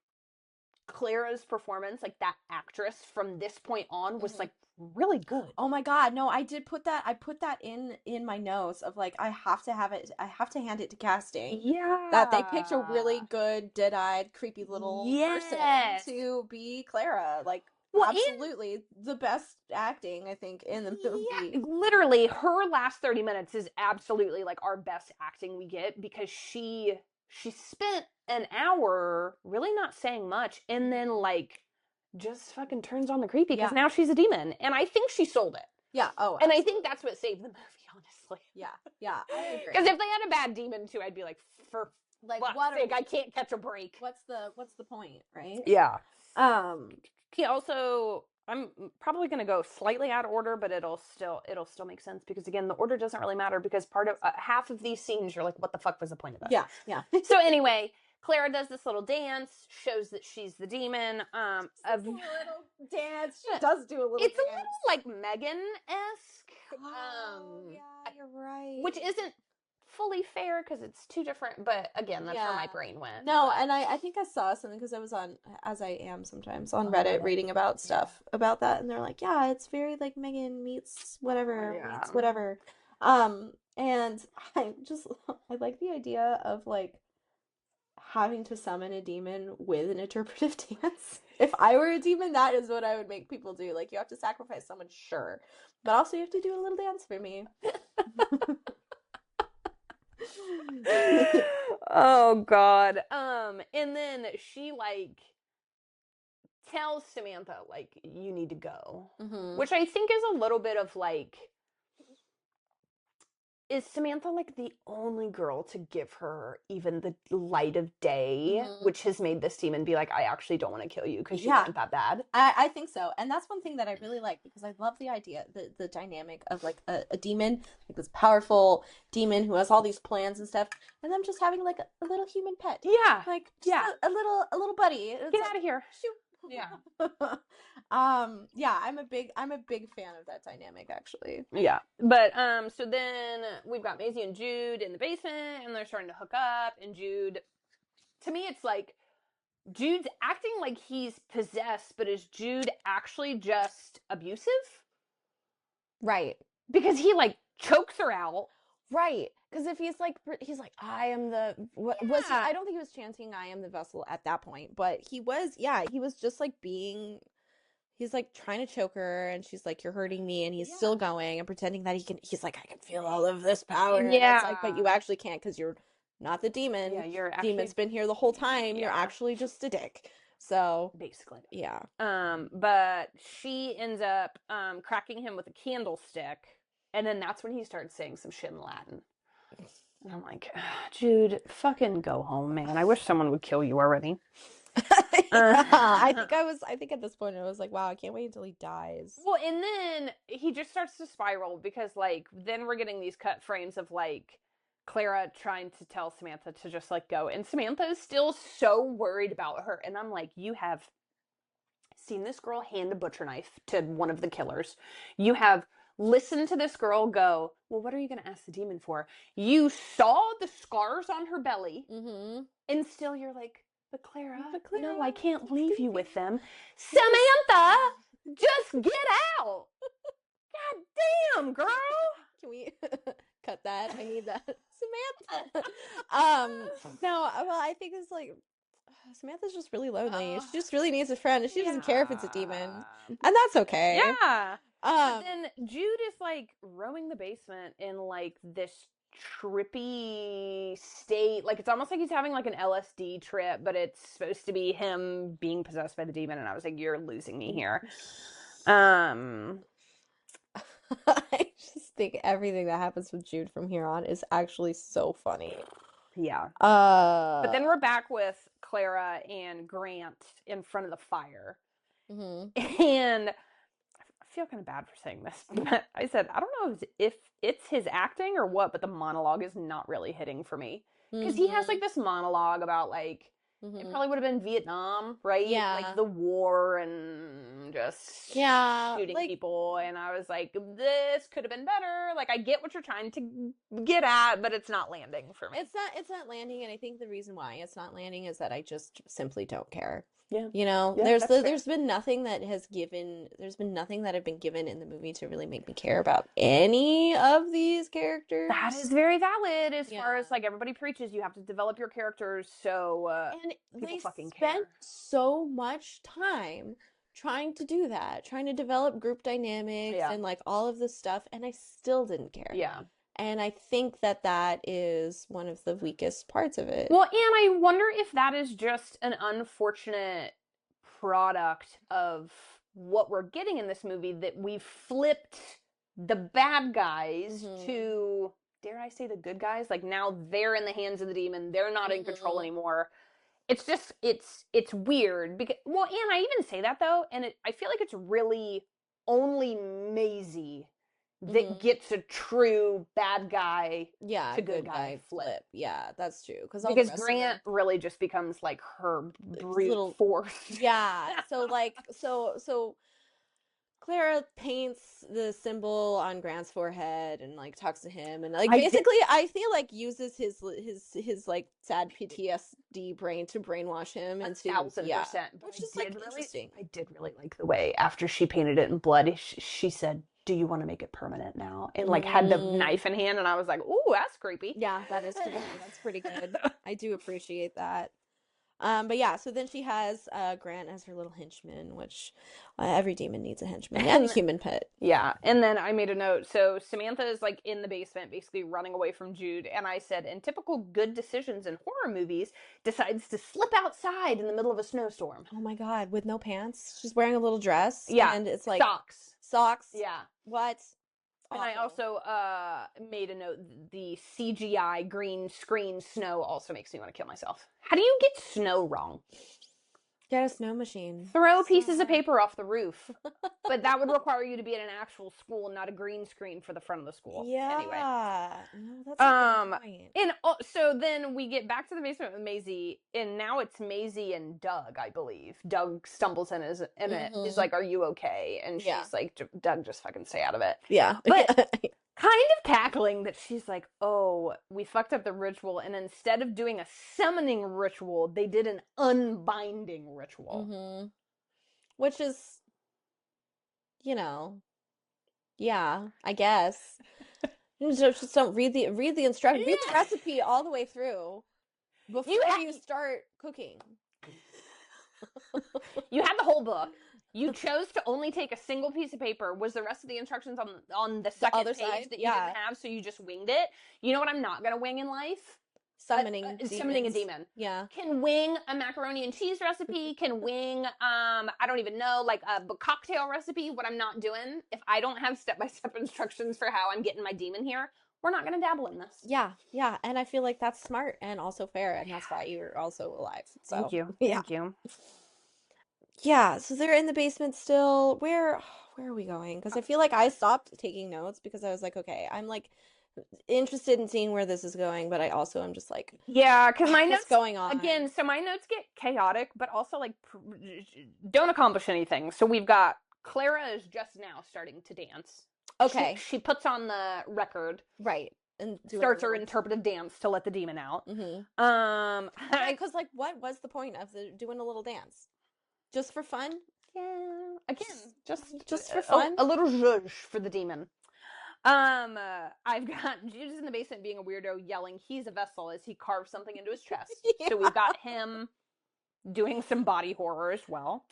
Speaker 3: Clara's performance, like that actress from this point on, was like really good.
Speaker 4: Oh my God, no, I did put that. I put that in my notes of like I have to have it. I have to hand it to casting.
Speaker 3: Yeah.
Speaker 4: That they picked a really good, dead-eyed, creepy little person
Speaker 3: Yes.
Speaker 4: to be Clara. Like,
Speaker 3: Well, and-
Speaker 4: absolutely the best acting, I think, in the movie.
Speaker 3: Yeah, literally, her last 30 minutes is absolutely like our best acting we get because she spent an hour really not saying much and then like just fucking turns on the creepy because
Speaker 4: Yeah.
Speaker 3: now she's a demon. And I think she sold it.
Speaker 4: Yeah. Oh,
Speaker 3: And I
Speaker 4: absolutely.
Speaker 3: think that's what saved the movie, honestly.
Speaker 4: Yeah. Yeah. I agree.
Speaker 3: Because if they had a bad demon too, I'd be like, for
Speaker 4: Like,
Speaker 3: fuck's
Speaker 4: what?
Speaker 3: sake, I can't catch a break.
Speaker 4: What's the point, right?
Speaker 3: Yeah.
Speaker 4: Um.
Speaker 3: He also, I'm probably going to go slightly out of order, but it'll still make sense because again, the order doesn't really matter because part of half of these scenes, you're like, what the fuck was the point of that?
Speaker 4: Yeah. Yeah.
Speaker 3: So anyway, Clara does this little dance, shows that she's the demon.
Speaker 4: A little dance. She does do a little.
Speaker 3: It's
Speaker 4: dance.
Speaker 3: a little like Megan-esque.
Speaker 4: Yeah, you're right.
Speaker 3: Which isn't fully fair because it's two different, but again, that's where my brain went.
Speaker 4: No,
Speaker 3: but.
Speaker 4: and I think I saw something because I was on, as I am sometimes, on Reddit reading about stuff about that, and they're like, yeah, it's very like Megan meets whatever, meets whatever. And I like the idea of like having to summon a demon with an interpretive dance. If I were a demon, that is what I would make people do. Like, you have to sacrifice someone, sure, but also you have to do a little dance for me.
Speaker 3: Oh God. And then she like tells Samantha like you need to go, which I think is a little bit of like, is Samantha like the only girl to give her even the light of day, which has made this demon be like, I actually don't want to kill you because you want that bad.
Speaker 4: I think so. And that's one thing that I really like because I love the idea, the dynamic of like a demon, like this powerful demon who has all these plans and stuff, and them just having like a little human pet.
Speaker 3: Yeah.
Speaker 4: Like just a little buddy. It's
Speaker 3: Get
Speaker 4: like,
Speaker 3: out of here.
Speaker 4: Shoot.
Speaker 3: Yeah.
Speaker 4: Yeah, I'm a big fan of that dynamic actually.
Speaker 3: Yeah. But so then we've got Maisie and Jude in the basement and they're starting to hook up, and Jude, to me it's like Jude's acting like he's possessed, but is Jude actually just abusive?
Speaker 4: Right.
Speaker 3: Because he like chokes her out.
Speaker 4: Right. Because if he's like, I am the, was he, I don't think he was chanting, I am the vessel at that point, but he was just like he's like trying to choke her and she's like, you're hurting me. And he's still going and pretending that he's like, I can feel all of this power.
Speaker 3: Yeah.
Speaker 4: And it's like, but you actually can't because you're not the demon.
Speaker 3: Yeah, you're actually,
Speaker 4: demon's been here the whole time.
Speaker 3: Yeah.
Speaker 4: You're actually just a dick. So
Speaker 3: basically.
Speaker 4: Yeah.
Speaker 3: But she ends up cracking him with a candlestick, and then that's when he starts saying some shit in Latin. And I'm like, Jude, fucking go home, man. I wish someone would kill you already.
Speaker 4: I think at this point I was like, wow, I can't wait until he dies.
Speaker 3: Well, and then he just starts to spiral because like then we're getting these cut frames of like Clara trying to tell Samantha to just like go, and Samantha is still so worried about her, and I'm like, you have seen this girl hand a butcher knife to one of the killers. You have listened to this girl go, well, what are you going to ask the demon for? You saw the scars on her belly, and still you're like, but Clara, no, I can't leave you with them. Samantha, just get out. God damn, girl.
Speaker 4: Can we cut that? I need that. Samantha. No, well, I think it's like Samantha's just really lonely. She just really needs a friend, and she doesn't care if it's a demon, and that's okay.
Speaker 3: Yeah. But then Jude is like roaming the basement in like this trippy state. Like it's almost like he's having like an LSD trip, but it's supposed to be him being possessed by the demon. And I was like, you're losing me here.
Speaker 4: I just think everything that happens with Jude from here on is actually so funny.
Speaker 3: Yeah. But then we're back with Clara and Grant in front of the fire. And I feel kind of bad for saying this, but I said, I don't know if it's his acting or what, but the monologue is not really hitting for me. Because he has like this monologue about like It probably would have been Vietnam, right?
Speaker 4: Yeah.
Speaker 3: Like the war and just shooting people. And I was like, this could have been better. Like, I get what you're trying to get at, but it's not landing for me.
Speaker 4: It's not landing, and I think the reason why it's not landing is that I just simply don't care.
Speaker 3: Yeah.
Speaker 4: You know,
Speaker 3: Yeah,
Speaker 4: there's been nothing that has given, there's been nothing that have been given in the movie to really make me care about any of these characters.
Speaker 3: That is very valid as far as, like, everybody preaches you have to develop your characters, so
Speaker 4: and
Speaker 3: people
Speaker 4: they
Speaker 3: fucking
Speaker 4: spent
Speaker 3: care.
Speaker 4: so much time trying to do that, trying to develop group dynamics and, like, all of this stuff, and I still didn't care.
Speaker 3: Yeah.
Speaker 4: And I think that is one of the weakest parts of it.
Speaker 3: Well, and I wonder if that is just an unfortunate product of what we're getting in this movie, that we've flipped the bad guys to, dare I say, the good guys? Like, now they're in the hands of the demon. They're not in control anymore. It's just, it's weird. Because, well, and I even say that, though, and I feel like it's really only Maisie that gets a true bad guy to good guy flip.
Speaker 4: Yeah, that's true. Because
Speaker 3: Grant really just becomes like her brute force.
Speaker 4: Yeah. So like so Clara paints the symbol on Grant's forehead and like talks to him and like I feel like uses his like sad PTSD brain to brainwash him into
Speaker 3: 1,000%.
Speaker 4: Which is like interesting.
Speaker 3: I did really like the way after she painted it in blood, she said, "Do you want to make it permanent now?" And like had the knife in hand, and I was like, "Ooh, that's creepy."
Speaker 4: Yeah, that is creepy. That's pretty good. I do appreciate that. But yeah, so then she has Grant as her little henchman, which every demon needs a henchman and a human pet.
Speaker 3: Yeah, and then I made a note. So Samantha is like in the basement, basically running away from Jude, and I said, in typical good decisions in horror movies, decides to slip outside in the middle of a snowstorm.
Speaker 4: Oh my God, with no pants? She's wearing a little dress.
Speaker 3: Yeah,
Speaker 4: and it's like
Speaker 3: socks.
Speaker 4: Yeah. What?
Speaker 3: And I also made a note, the CGI green screen snow also makes me want to kill myself. How do you get snow wrong?
Speaker 4: Get a snow machine.
Speaker 3: Throw pieces of paper off the roof. But that would require you to be at an actual school, not a green screen for the front of the school.
Speaker 4: Yeah.
Speaker 3: Anyway.
Speaker 4: No, that's a good point.
Speaker 3: And so then we get back to the basement with Maisie, and now it's Maisie and Doug, I believe. Doug stumbles in it. Is like, "Are you okay?" And she's like, "Doug, just fucking stay out of it."
Speaker 4: Yeah.
Speaker 3: But kind of cackling that she's like, "Oh, we fucked up the ritual, and instead of doing a summoning ritual, they did an unbinding ritual."
Speaker 4: Which is, you know, yeah, I guess. Just don't read the instructions. Read the recipe all the way through before you start cooking.
Speaker 3: You had the whole book. You chose to only take a single piece of paper. Was the rest of the instructions on the second
Speaker 4: other
Speaker 3: page
Speaker 4: side?
Speaker 3: that you didn't have, so you just winged it? You know what I'm not going to wing in life?
Speaker 4: Summoning
Speaker 3: a demon.
Speaker 4: Yeah.
Speaker 3: Can wing a macaroni and cheese recipe, can wing, I don't even know, like a cocktail recipe. What I'm not doing, if I don't have step-by-step instructions for how I'm getting my demon here, we're not going to dabble in this.
Speaker 4: Yeah, yeah. And I feel like that's smart and also fair, and that's why you're also alive. So,
Speaker 3: Thank you.
Speaker 4: Yeah.
Speaker 3: Thank you.
Speaker 4: Yeah, so they're in the basement still. Where are we going? Because I feel like I stopped taking notes because I was like, okay, I'm like interested in seeing where this is going, but I also am just like,
Speaker 3: yeah, because my notes
Speaker 4: going on
Speaker 3: again. So my notes get chaotic, but also like don't accomplish anything. So we've got Clara is just now starting to dance.
Speaker 4: Okay,
Speaker 3: she puts on the record,
Speaker 4: right, and
Speaker 3: starts her interpretive dance to let the demon out.
Speaker 4: Because like, what was the point of doing a little dance? Just for fun?
Speaker 3: Yeah. Again, just
Speaker 4: for fun.
Speaker 3: A little zhuzh for the demon. I've got Jude's in the basement being a weirdo, yelling, "He's a vessel," as he carves something into his chest.
Speaker 4: Yeah.
Speaker 3: So we've got him doing some body horror as well.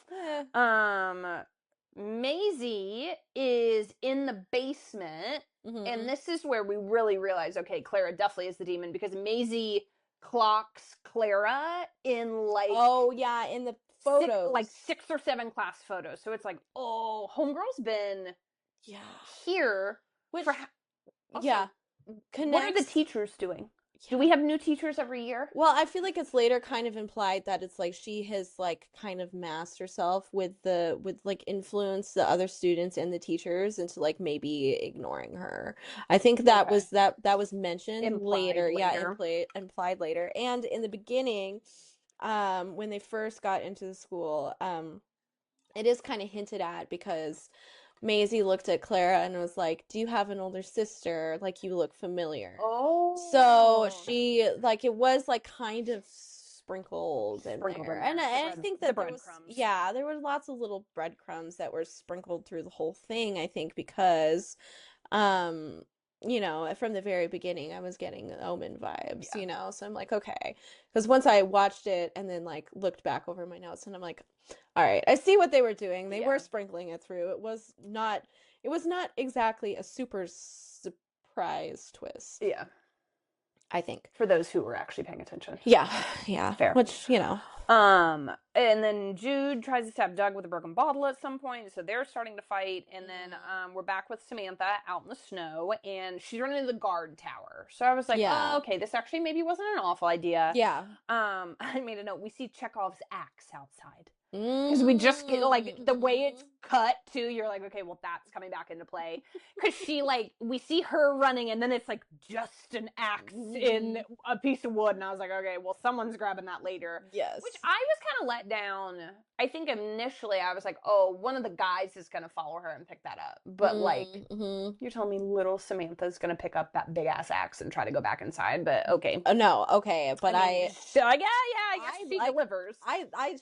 Speaker 3: Maisie is in the basement, and this is where we really realize, okay, Clara definitely is the demon, because Maisie clocks Clara in like...
Speaker 4: Oh, yeah, in the photos.
Speaker 3: Like 6 or 7 class photos. So it's like, oh, homegirl's been here.
Speaker 4: Which,
Speaker 3: also, what are the teachers doing? Do we have new teachers every year?
Speaker 4: Well, I feel like it's later kind of implied that it's like she has like kind of masked herself with like influence the other students and the teachers into like maybe ignoring her. I think that was that was mentioned later. Yeah, implied later. And in the beginning, when they first got into the school, it is kind of hinted at because Maisie looked at Clara and was like, "Do you have an older sister? Like, you look familiar." So she, like, it was like kind of sprinkled in there. And I think that there was, yeah, there were lots of little breadcrumbs that were sprinkled through the whole thing, I think, because, you know, from the very beginning, I was getting Omen vibes, you know, so I'm like, okay. Because once I watched it and then, like, looked back over my notes and I'm like, all right, I see what they were doing. They were sprinkling it through. It was not exactly a super surprise twist.
Speaker 3: Yeah.
Speaker 4: I think.
Speaker 3: For those who were actually paying attention.
Speaker 4: Yeah.
Speaker 3: Fair.
Speaker 4: Which, you know.
Speaker 3: And then Jude tries to stab Doug with a broken bottle at some point, so they're starting to fight, and then we're back with Samantha out in the snow, and she's running to the guard tower. So I was like, oh, okay, this actually maybe wasn't an awful idea.
Speaker 4: Yeah.
Speaker 3: I made a note. We see Chekhov's axe outside. Because we just get, like, the way it's cut, too, you're like, okay, well, that's coming back into play. Because she, like, we see her running, and then it's, like, just an axe in a piece of wood. And I was like, okay, well, someone's grabbing that later.
Speaker 4: Yes.
Speaker 3: Which I was kind of let down. I think initially I was like, oh, one of the guys is going to follow her and pick that up. But, like, you're telling me little Samantha's going to pick up that big-ass axe and try to go back inside. But, okay.
Speaker 4: No, okay. But I
Speaker 3: guess she delivers.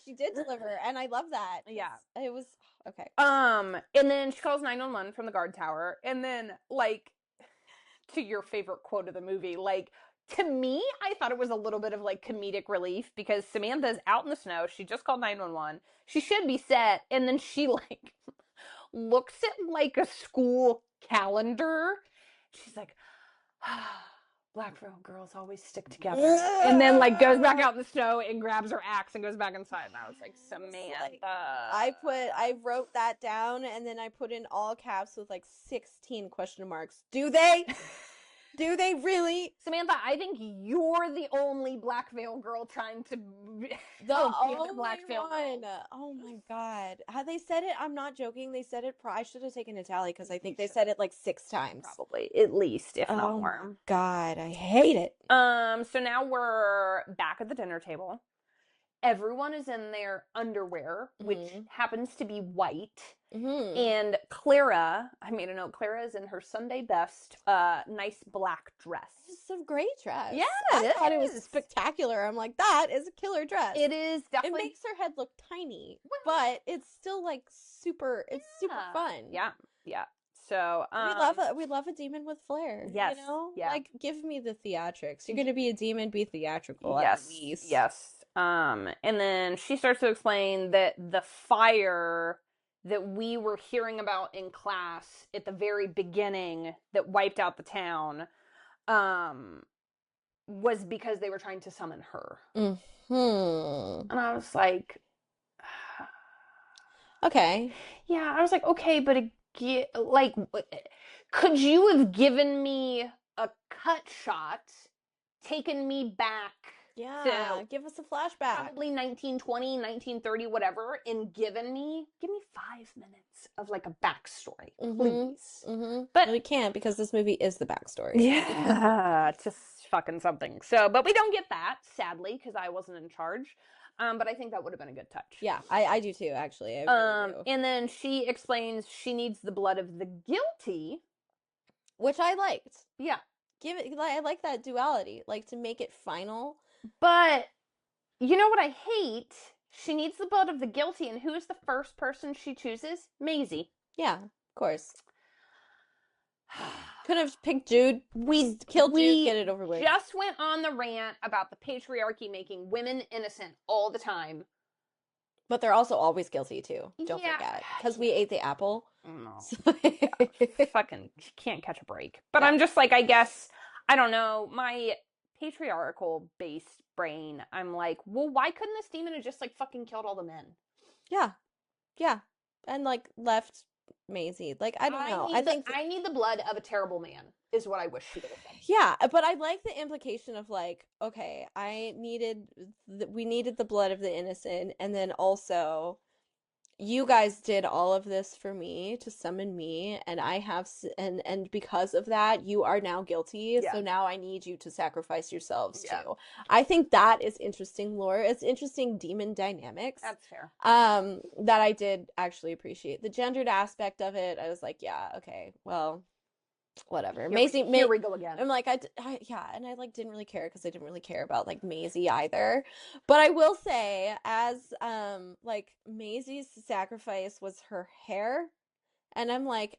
Speaker 4: She did deliver. And I love that.
Speaker 3: Yeah.
Speaker 4: It was okay.
Speaker 3: And then she calls 911 from the guard tower. And then, like, to your favorite quote of the movie, like, to me, I thought it was a little bit of, like, comedic relief because Samantha's out in the snow. She just called 911. She should be set. And then she, like, looks at, like, a school calendar. She's like, Black girls always stick together. And then, like, goes back out in the snow and grabs her axe and goes back inside. And I was like, Samantha.
Speaker 4: I wrote that down and then I put in all caps with, like, 16 question marks. Do they? Do they really?
Speaker 3: Samantha, I think you're the only black veil girl trying to
Speaker 4: the only black veil one. Oh my god. How they said it, I'm not joking. They said it, I should have taken a tally because I think they said it like 6 times.
Speaker 3: Probably. At least, if not more.
Speaker 4: God, I hate it.
Speaker 3: So now we're back at the dinner table. Everyone is in their underwear, which happens to be white. And Clara, I made a note, Clara is in her Sunday best, nice black dress.
Speaker 4: It's a great dress.
Speaker 3: Yeah,
Speaker 4: I thought it was spectacular. I'm like, that is a killer dress.
Speaker 3: It is definitely.
Speaker 4: It makes her head look tiny, but it's still like super, it's super fun.
Speaker 3: Yeah. So,
Speaker 4: we love a demon with flair.
Speaker 3: Yes.
Speaker 4: You know?
Speaker 3: Yeah.
Speaker 4: Like, give me the theatrics. You're going to be a demon, be theatrical.
Speaker 3: Yes.
Speaker 4: At least.
Speaker 3: Yes. And then she starts to explain that the fire that we were hearing about in class at the very beginning that wiped out the town, was because they were trying to summon her. And I was like,
Speaker 4: okay.
Speaker 3: Yeah, I was like, okay, but like, could you have given me a cut shot, taken me back?
Speaker 4: Yeah, give us a flashback.
Speaker 3: Probably 1920, 1930, whatever, and give me 5 minutes of, like, a backstory, please.
Speaker 4: But we can't because this movie is the backstory.
Speaker 3: Yeah, just fucking something. So, but we don't get that, sadly, because I wasn't in charge. But I think that would have been a good touch.
Speaker 4: Yeah, I do too, actually. I really do.
Speaker 3: And then she explains she needs the blood of the guilty,
Speaker 4: which I liked.
Speaker 3: Yeah.
Speaker 4: I like that duality, like to make it final.
Speaker 3: But you know what I hate? She needs the blood of the guilty, and who is the first person she chooses? Maisie.
Speaker 4: Yeah, of course. Could have picked Jude. We killed Jude, get it over with.
Speaker 3: Just went on the rant about the patriarchy making women innocent all the time.
Speaker 4: But they're also always guilty, too. Don't forget. Because we ate the apple.
Speaker 3: No. Fucking can't catch a break. But I'm just like, I guess, I don't know, my patriarchal-based brain, I'm like, well, why couldn't this demon have just, like, fucking killed all the men?
Speaker 4: Yeah. Yeah. And, like, left Maisie. Like, I don't know.
Speaker 3: I need the blood of a terrible man, is what I wish she would have said.
Speaker 4: Yeah, but I like the implication of, like, okay, we needed the blood of the innocent, and then also you guys did all of this for me to summon me, and I have, and because of that, you are now guilty.
Speaker 3: Yeah.
Speaker 4: So now I need you to sacrifice yourselves
Speaker 3: Yeah.
Speaker 4: too. I think that is interesting lore. It's interesting demon dynamics.
Speaker 3: That's fair.
Speaker 4: That I did actually appreciate. The gendered aspect of it, I was like, yeah, okay, well, whatever.
Speaker 3: Here we go again.
Speaker 4: I'm like, yeah, and I like didn't really care because I didn't really care about like Maisie either. But I will say, as like Maisie's sacrifice was her hair, and I'm laying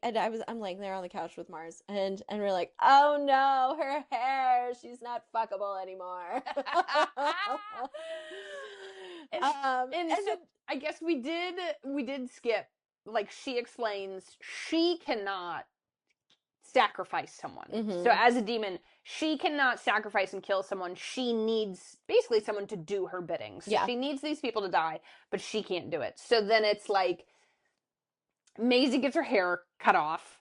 Speaker 4: there on the couch with Mars, and we're like, oh no, her hair, she's not fuckable anymore.
Speaker 3: And so I guess we did skip, like, she explains she cannot sacrifice someone. So as a demon, she cannot sacrifice and kill someone. She needs basically someone to do her bidding. So she needs these people to die, but she can't do it. So then it's like Maisie gets her hair cut off.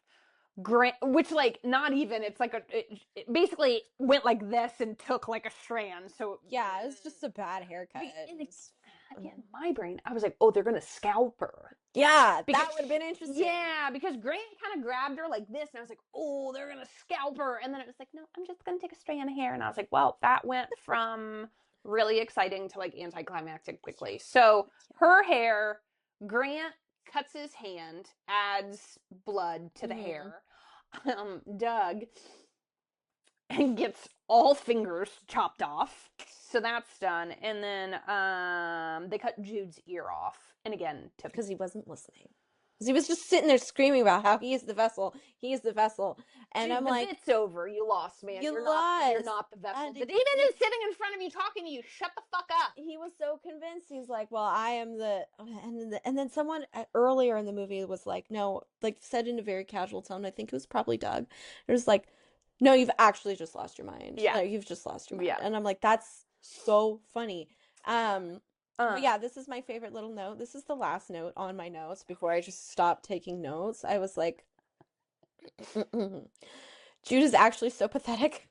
Speaker 3: Which, like, not even, it's like it basically went like this and took like a strand. So
Speaker 4: yeah, it's just a bad haircut.
Speaker 3: Again, my brain, I was like, oh, they're gonna scalp her.
Speaker 4: Yeah, that would have been interesting.
Speaker 3: Yeah, because Grant kind of grabbed her like this, and I was like, oh, they're gonna scalp her. And then it was like, no, I'm just gonna take a strand of hair. And I was like, well, that went from really exciting to like anticlimactic quickly. So her hair, Grant cuts his hand, adds blood to the hair. Doug and gets all fingers chopped off. So that's done. And then they cut Jude's ear off. And again,
Speaker 4: because he wasn't listening. Because he was just sitting there screaming about how he is the vessel. He is the vessel. And
Speaker 3: Dude,
Speaker 4: I'm like,
Speaker 3: it's over. You lost, man. You're not the vessel. The demon is sitting in front of you talking to you. Shut the fuck up.
Speaker 4: He was so convinced. He's like, well, I am the... And then someone earlier in the movie was like, no, like said in a very casual tone, I think it was probably Doug. It was like, no, you've actually just lost your mind.
Speaker 3: Yeah.
Speaker 4: Like, you've just lost your mind.
Speaker 3: Yeah.
Speaker 4: And I'm like, that's so funny. But yeah, this is my favorite little note. This is the last note on my notes before I just stopped taking notes. I was like, Jude is actually so pathetic.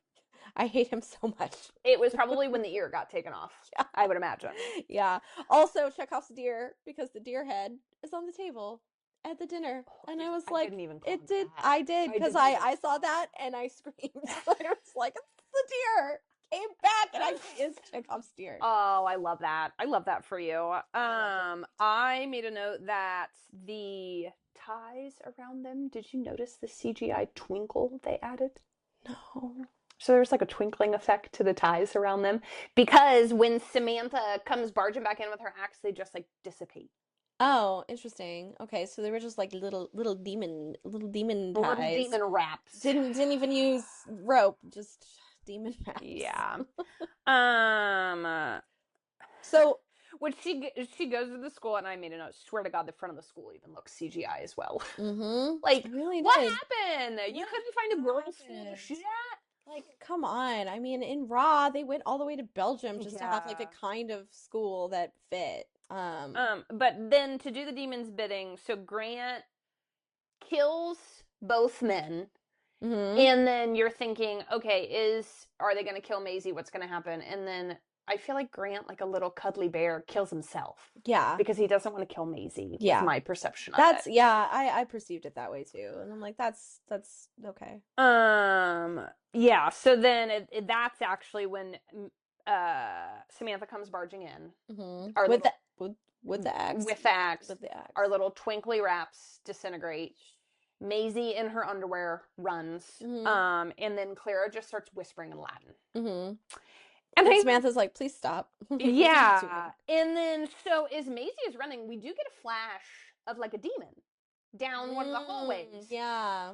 Speaker 4: I hate him so much.
Speaker 3: It was probably when the ear got taken off, I would imagine.
Speaker 4: Yeah. Also, Chekhov's deer, because the deer head is on the table at the dinner. And I was like, I did, because I saw that and I screamed. I was like, it's the deer. Came back and it's Chekhov's deer.
Speaker 3: Oh, I love that. I love that for you. I made a note that the ties around them, did you notice the CGI twinkle they added?
Speaker 4: No.
Speaker 3: So there's like a twinkling effect to the ties around them, because when Samantha comes barging back in with her axe, they just like dissipate.
Speaker 4: Oh, interesting. Okay, so they were just like little demon ties.
Speaker 3: Little demon wraps.
Speaker 4: Didn't even use rope, just demon wraps.
Speaker 3: Yeah.
Speaker 4: So
Speaker 3: when she goes to the school, and I made a note, swear to God, the front of the school even looks CGI as well. Like,
Speaker 4: it really
Speaker 3: what
Speaker 4: did.
Speaker 3: happened? You couldn't find a girls' school to shoot at?
Speaker 4: Like, come on. I mean, in Raw, they went all the way to Belgium just to have like a kind of school that fit.
Speaker 3: But then to do the demon's bidding, so Grant kills both men. And then you're thinking, okay, are they going to kill Maisie? What's going to happen? And then I feel like Grant, like a little cuddly bear, kills himself.
Speaker 4: Yeah.
Speaker 3: Because he doesn't want to kill Maisie.
Speaker 4: Yeah.
Speaker 3: Is my perception of
Speaker 4: it.
Speaker 3: Yeah,
Speaker 4: I perceived it that way too. And I'm like, that's okay.
Speaker 3: Yeah, so then that's actually when Samantha comes barging in.
Speaker 4: With the axe.
Speaker 3: With the axe. Our little twinkly wraps disintegrate. Maisie in her underwear runs. And then Clara just starts whispering in Latin.
Speaker 4: And Samantha's like, please stop.
Speaker 3: Yeah. And then, so as Maisie is running, we do get a flash of like a demon down one of the hallways.
Speaker 4: Yeah.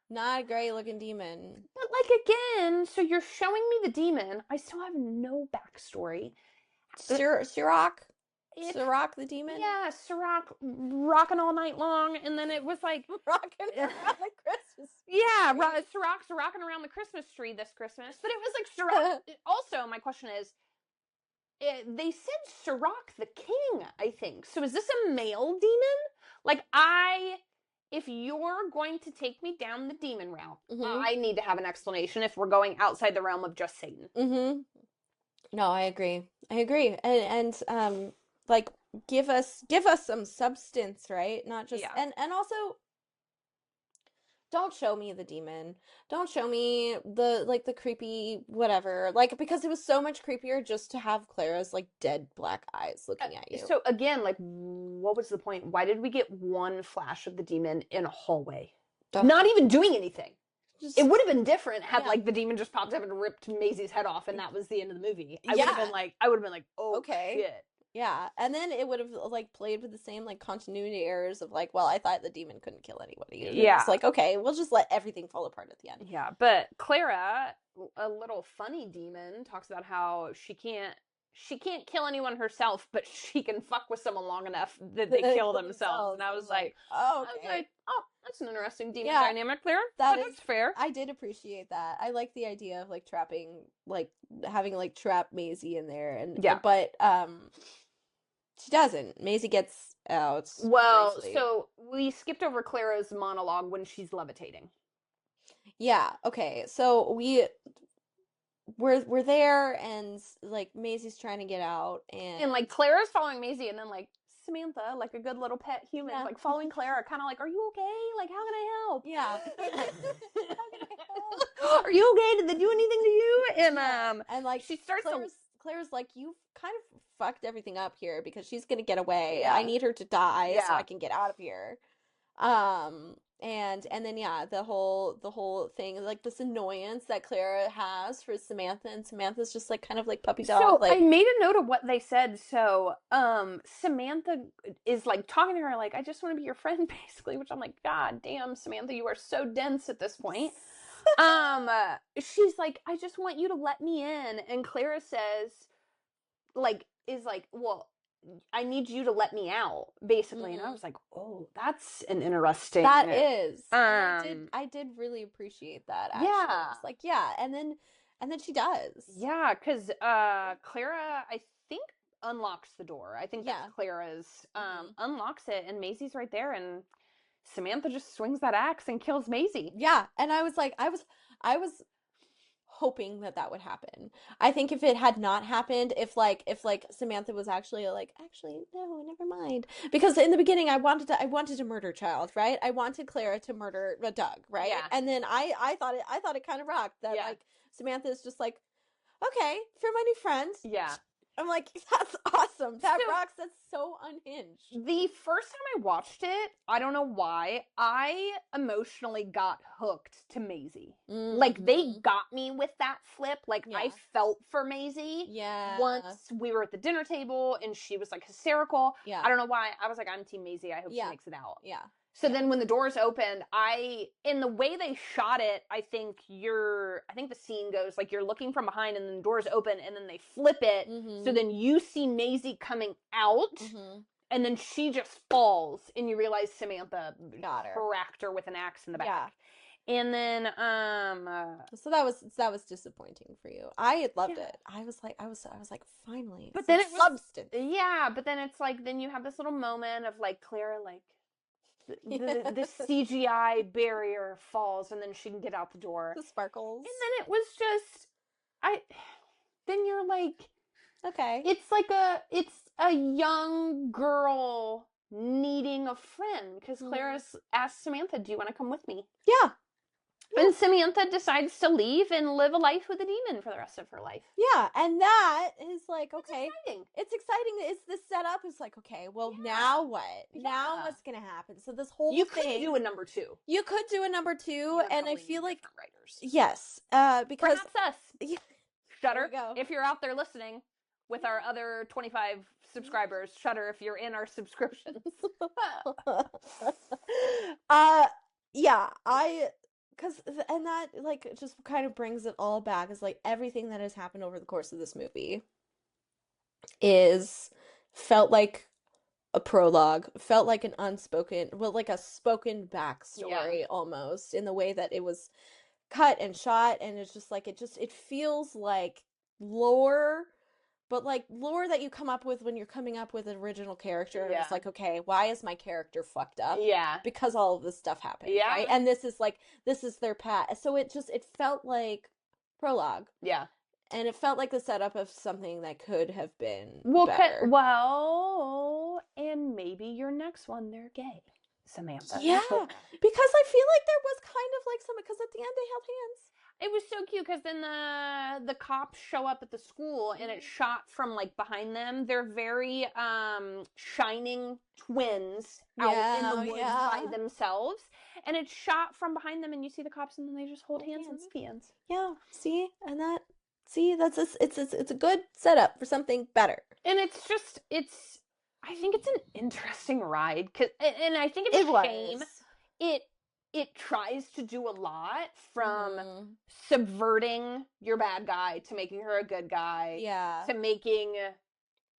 Speaker 4: Not a great looking demon.
Speaker 3: But like, again, so you're showing me the demon. I still have no backstory.
Speaker 4: Sirach the demon?
Speaker 3: Yeah, Sirach rocking all night long, and then it was like
Speaker 4: rocking around the Christmas tree.
Speaker 3: Yeah, Sirach's rocking around the Christmas tree this Christmas. But it was like Sirach. Also, my question is, they said Sirach the king, I think. So is this a male demon? Like, if you're going to take me down the demon route, I need to have an explanation if we're going outside the realm of just Satan.
Speaker 4: No, I agree. And like, give us some substance, right? Not just and also don't show me the demon. Don't show me the creepy whatever. Like, because it was so much creepier just to have Clara's like dead black eyes looking at you.
Speaker 3: So again, like, what was the point? Why did we get one flash of the demon in a hallway? Not even doing anything. It would have been different had like the demon just popped up and ripped Maisie's head off, and that was the end of the movie. I would have been like, oh, okay, shit.
Speaker 4: Yeah, and then it would have like played with the same like continuity errors of like, well, I thought the demon couldn't kill anybody. And it's like, okay, we'll just let everything fall apart at the end.
Speaker 3: Yeah, but Clara, a little funny demon, talks about how she can't kill anyone herself, but she can fuck with someone long enough that they kill themselves. And I was like, oh, that's an interesting demon dynamic there. That's fair.
Speaker 4: I did appreciate that. I like the idea of like trapping, like having like trap Maisie in there, and but she doesn't. Maisie gets out.
Speaker 3: Well, so we skipped over Clara's monologue when she's levitating.
Speaker 4: Yeah. Okay. So we're there, and like Maisie's trying to get out, and
Speaker 3: like Clara's following Maisie, and then like Samantha, like a good little pet human, like following Clara, kind of like, are you okay? Like, how can I help?
Speaker 4: Yeah.
Speaker 3: How can I help? Are you okay? Did they do anything to you?
Speaker 4: And like
Speaker 3: she starts
Speaker 4: Clara's like, you've kind of fucked everything up here because she's gonna get away. Yeah. I need her to die so I can get out of here. And then the whole thing, like this annoyance that Clara has for Samantha, and Samantha's just like kind of like puppy dog.
Speaker 3: So
Speaker 4: like,
Speaker 3: I made a note of what they said. So Samantha is like talking to her like, I just want to be your friend, basically, which I'm like, God damn, Samantha, you are so dense at this point. She's like, I just want you to let me in, and Clara says, well, I need you to let me out, basically. And I was like, oh, that's an interesting.
Speaker 4: That is. I did really appreciate that, actually.
Speaker 3: Yeah.
Speaker 4: It's like, and then she does.
Speaker 3: Yeah, because Clara, I think, unlocks the door. I think that's Clara's. Unlocks it, and Maisie's right there, and Samantha just swings that axe and kills Maisie.
Speaker 4: Yeah, and I was like, I was hoping that would happen. I think if it had not happened, if Samantha was actually no, never mind, because in the beginning I wanted to murder Child, right? I wanted Clara to murder Doug, right? Yeah. And then I thought it kind of rocked that like Samantha is just like, okay, for my new friend.
Speaker 3: Yeah.
Speaker 4: I'm like, that's awesome. That rocks. That's so unhinged.
Speaker 3: The first time I watched it, I don't know why, I emotionally got hooked to Maisie. Mm-hmm. Like, they got me with that flip. Like, I felt for Maisie.
Speaker 4: Yeah.
Speaker 3: Once we were at the dinner table and she was, like, hysterical. Yeah. I don't know why. I was like, I'm Team Maisie. I hope she makes it out.
Speaker 4: Yeah.
Speaker 3: So then when the doors opened, in the way they shot it, I think the scene goes, like, you're looking from behind and then the doors open and then they flip it. Mm-hmm. So then you see Maisie coming out and then she just falls and you realize Samantha cracked her with an axe in the back. Yeah. And then,
Speaker 4: so that was disappointing for you. I had loved it. I was like, finally.
Speaker 3: But then it was substance. Yeah. But then it's like, then you have this little moment of like Clara, like, the CGI barrier falls and then she can get out the door.
Speaker 4: The sparkles.
Speaker 3: And then it was just then you're like,
Speaker 4: okay.
Speaker 3: It's a young girl needing a friend because Clara asked Samantha, do you want to come with me?
Speaker 4: Yeah.
Speaker 3: And Samantha decides to leave and live a life with a demon for the rest of her life.
Speaker 4: Yeah, and that is like, okay. It's exciting. It's the setup. It's like, okay, well, now what? Yeah. Now what's going to happen? So this whole
Speaker 3: You could do a number 2.
Speaker 4: You could do a number 2, and I feel like
Speaker 3: writers.
Speaker 4: Yes, because
Speaker 3: perhaps us. Yeah. Shudder, if you're out there listening with our other 25 subscribers, Shudder, if you're in our subscriptions.
Speaker 4: And that, like, just kind of brings it all back. Is like everything that has happened over the course of this movie felt like a prologue, felt like an unspoken, like a spoken backstory almost, in the way that it was cut and shot, and it's just like, it feels like lore, but like lore that you come up with when you're coming up with an original character. Yeah. It's like, okay, why is my character fucked up?
Speaker 3: Yeah.
Speaker 4: Because all of this stuff happened. Yeah. Right? And this is their path. So it felt like prologue.
Speaker 3: Yeah.
Speaker 4: And it felt like the setup of something that could have been better.
Speaker 3: and maybe your next one, they're gay. Samantha.
Speaker 4: Yeah, because I feel like there was kind of like some, because at the end they held hands.
Speaker 3: It was so cute because then the cops show up at the school and it's shot from like behind them. They're very shining twins out in the woods by themselves, and it's shot from behind them, and you see the cops, and then they just hold hands and movie ends.
Speaker 4: Yeah, see, and that's it's a good setup for something better. And
Speaker 3: I think it's an interesting ride, and I think it's a shame. It tries to do a lot, from subverting your bad guy to making her a good guy.
Speaker 4: Yeah.
Speaker 3: To making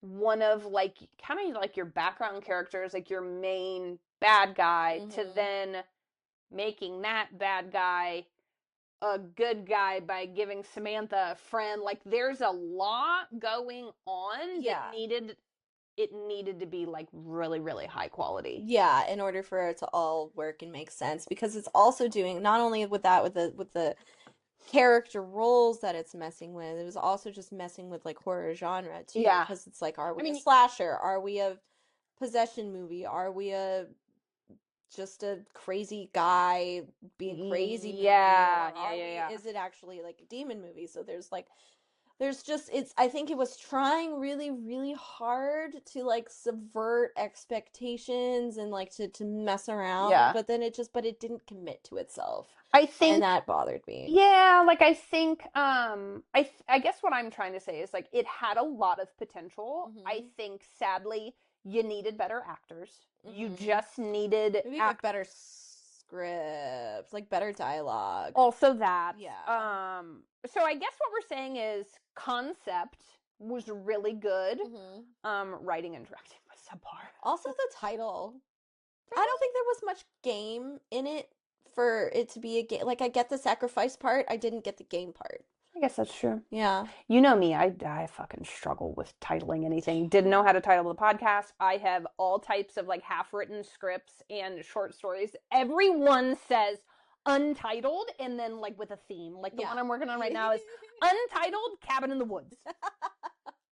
Speaker 3: one of like kind of like your background characters, like your main bad guy, to then making that bad guy a good guy by giving Samantha a friend. Like, there's a lot going on that needed to be like really, really high quality.
Speaker 4: Yeah, in order for it to all work and make sense, because it's also doing not only with that, with the character roles that it's messing with, it was also just messing with like horror genre too.
Speaker 3: Yeah,
Speaker 4: because it's like, are we a slasher? Are we a possession movie? Are we just a crazy guy being crazy movie?
Speaker 3: Yeah.
Speaker 4: Is it actually like a demon movie? So I think it was trying really, really hard to like subvert expectations and like to mess around.
Speaker 3: Yeah.
Speaker 4: But then it didn't commit to itself.
Speaker 3: I think,
Speaker 4: and that bothered me.
Speaker 3: Yeah, like I think I guess what I'm trying to say is like it had a lot of potential. I think sadly you needed better actors. You just needed
Speaker 4: maybe better scripts, like better dialogue.
Speaker 3: Also that.
Speaker 4: Yeah.
Speaker 3: So I guess what we're saying is concept was really good. Writing and directing was subpar.
Speaker 4: Also the title. I don't think there was much game in it for it to be a game. Like, I get the sacrifice part, I didn't get the game part.
Speaker 3: I guess that's true.
Speaker 4: Yeah.
Speaker 3: You know me, I fucking struggle with titling anything. Didn't know how to title the podcast. I have all types of like half-written scripts and short stories. Everyone says untitled and then like with a theme. Like the one I'm working on right now is Untitled Cabin in the Woods.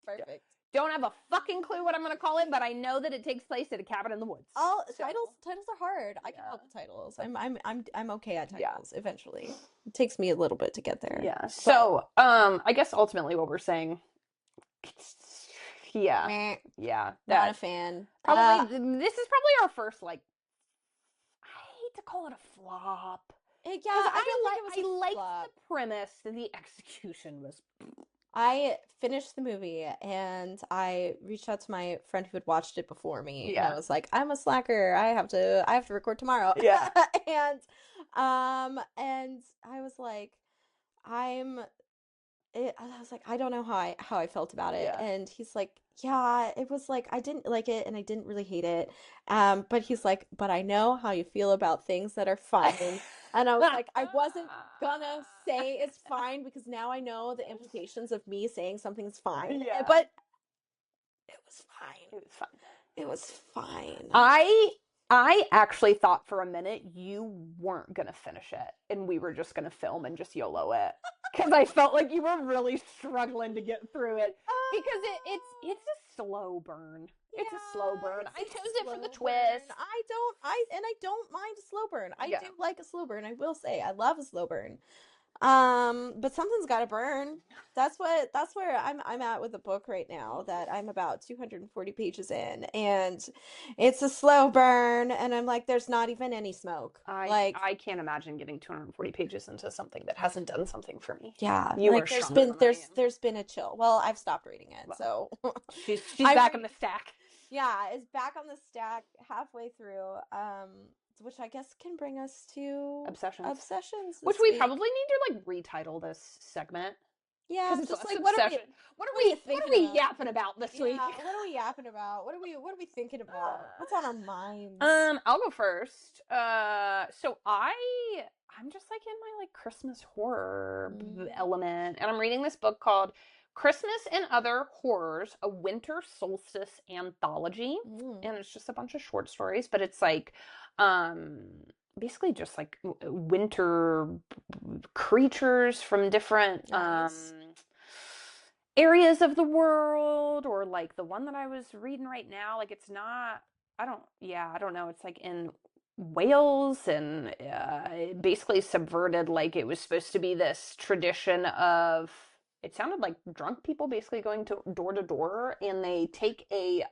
Speaker 4: Perfect.
Speaker 3: Don't have a fucking clue what I'm going to call it, but I know that it takes place at a cabin in the woods.
Speaker 4: Titles are hard. I can help with titles. I'm okay at titles eventually. It takes me a little bit to get there.
Speaker 3: Yeah. So, I guess ultimately what we're saying,
Speaker 4: not a fan.
Speaker 3: Probably this is probably our first, like, I hate to call it a flop. I liked the premise. The execution was.
Speaker 4: I finished the movie and I reached out to my friend who had watched it before me.
Speaker 3: Yeah.
Speaker 4: And I was like, I'm a slacker. I have to record tomorrow.
Speaker 3: Yeah.
Speaker 4: and I was like, I was like, I don't know how I felt about it.
Speaker 3: Yeah.
Speaker 4: And he's like, yeah, it was like, I didn't like it and I didn't really hate it. But he's like, but I know how you feel about things that are fine. And I was like, I wasn't gonna say it's fine because now I know the implications of me saying something's fine.
Speaker 3: Yeah.
Speaker 4: But it was fine.
Speaker 3: It was fun.
Speaker 4: It was fine.
Speaker 3: I actually thought for a minute you weren't gonna finish it and we were just gonna film and just YOLO it. Because I felt like you were really struggling to get through it. Because it's a slow burn. It's a slow burn. I chose it for the twist.
Speaker 4: I don't mind a slow burn. I do like a slow burn. I will say I love a slow burn. But something's got to burn. That's where I'm at with the book right now. That I'm about 240 pages in, and it's a slow burn. And I'm like, there's not even any smoke.
Speaker 3: I can't imagine getting 240 pages into something that hasn't done something for me.
Speaker 4: Yeah,
Speaker 3: you
Speaker 4: like there's been a chill. Well, I've stopped reading it, so
Speaker 3: she's back in the stack.
Speaker 4: Yeah, it's back on the stack halfway through. Which I guess can bring us to obsessions,
Speaker 3: which we probably need to like retitle this segment.
Speaker 4: Yeah,
Speaker 3: it's just like what are we yapping about this week?
Speaker 4: What are we yapping about? What are we thinking about? What's on our minds?
Speaker 3: I'll go first. So I'm just like in my like Christmas horror element, and I'm reading this book called Christmas and Other Horrors, a Winter Solstice Anthology. And it's just a bunch of short stories, but it's like basically just like winter creatures from different areas of the world, or like the one that I was reading right now, like it's not, I don't know. It's like in Wales, and it basically subverted, like it was supposed to be this tradition of, it sounded like drunk people basically going to door, and they take a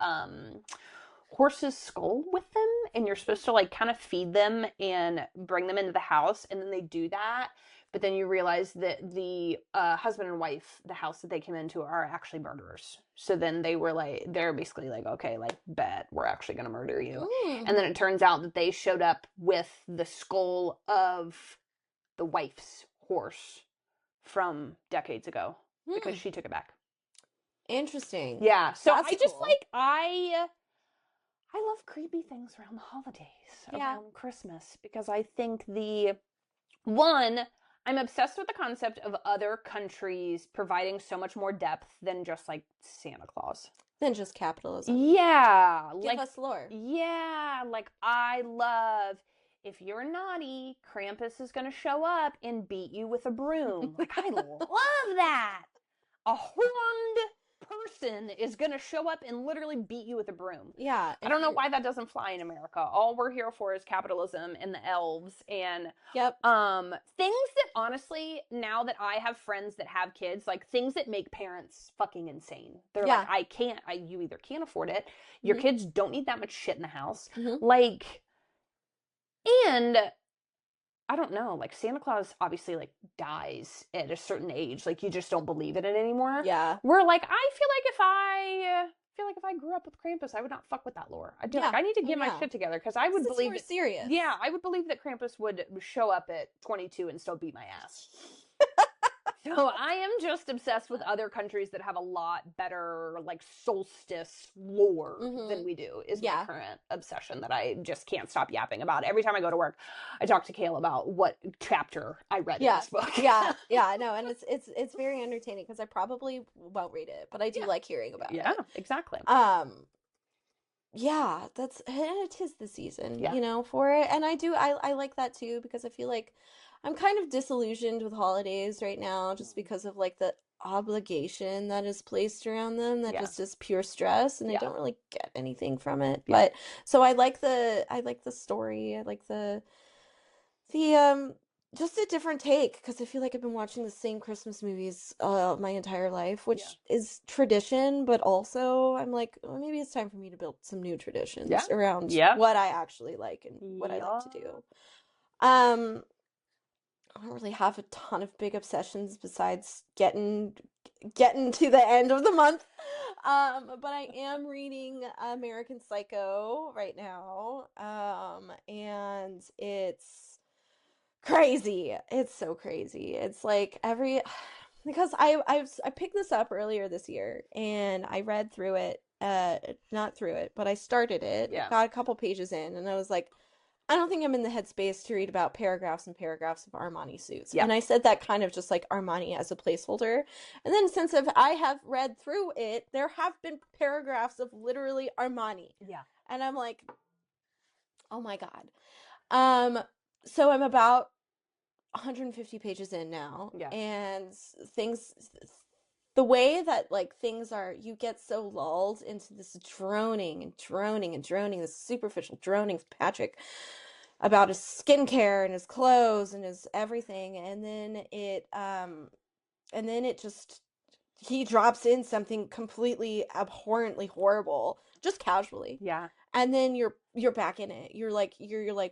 Speaker 3: horse's skull with them, and you're supposed to like kind of feed them and bring them into the house, and then they do that. But then you realize that the husband and wife, the house that they came into, are actually murderers. So then they're basically like, okay, like, bet we're actually going to murder you. And then it turns out that they showed up with the skull of the wife's horse from decades ago because she took it back.
Speaker 4: Interesting.
Speaker 3: Yeah. So
Speaker 4: That's
Speaker 3: I just
Speaker 4: cool.
Speaker 3: I love creepy things around the holidays, around Christmas, because I think I'm obsessed with the concept of other countries providing so much more depth than just like Santa Claus.
Speaker 4: Than just capitalism.
Speaker 3: Yeah.
Speaker 4: Give us lore.
Speaker 3: Yeah. Like, I love, if you're naughty, Krampus is going to show up and beat you with a broom. Like, I love that. A horned person is going to show up and literally beat you with a broom.
Speaker 4: Yeah.
Speaker 3: I don't know why that doesn't fly in America. All we're here for is capitalism and the elves and things that, honestly, now that I have friends that have kids, like things that make parents fucking insane. They're like, you either can't afford it, your kids don't need that much shit in the house. Like, and I don't know, like Santa Claus obviously like dies at a certain age. Like, you just don't believe in it anymore.
Speaker 4: Yeah.
Speaker 3: Where like, I feel like if I grew up with Krampus, I would not fuck with that lore. I'd be like, I need to get my shit together, because I would believe
Speaker 4: it's more serious.
Speaker 3: Yeah, I would believe that Krampus would show up at 22 and still beat my ass. So I am just obsessed with other countries that have a lot better, like, solstice lore than we do, is my current obsession that I just can't stop yapping about. Every time I go to work, I talk to Cale about what chapter I read in this book.
Speaker 4: No, and it's very entertaining, because I probably won't read it, but I do like hearing about it.
Speaker 3: Yeah, exactly.
Speaker 4: Yeah, and it is the season, you know, for it. And I like that too, because I feel like I'm kind of disillusioned with holidays right now, just because of like the obligation that is placed around them, that just is pure stress, and I don't really get anything from it. But so I like the story. I like the just a different take, because I feel like I've been watching the same Christmas movies my entire life, which is tradition, but also I'm like, well, maybe it's time for me to build some new traditions around what I actually like and what I like to do. I don't really have a ton of big obsessions besides getting to the end of the month. But I am reading American Psycho right now. And it's crazy. It's so crazy. It's like because I picked this up earlier this year, and I read through it, not through it, but I started it, got a couple pages in, and I was like, I don't think I'm in the headspace to read about paragraphs and paragraphs of Armani suits. And I said that kind of just like Armani as a placeholder. And then since I have read through it, there have been paragraphs of literally Armani. Yeah. And I'm like, oh my God. So I'm about 150 pages in now. Yeah. And the way that like things are, you get so lulled into this droning, this superficial droning, Patrick, about his skincare and his clothes and his everything, and then it just, he drops in something completely abhorrently horrible, just casually. Yeah. And then you're back in it. You're like,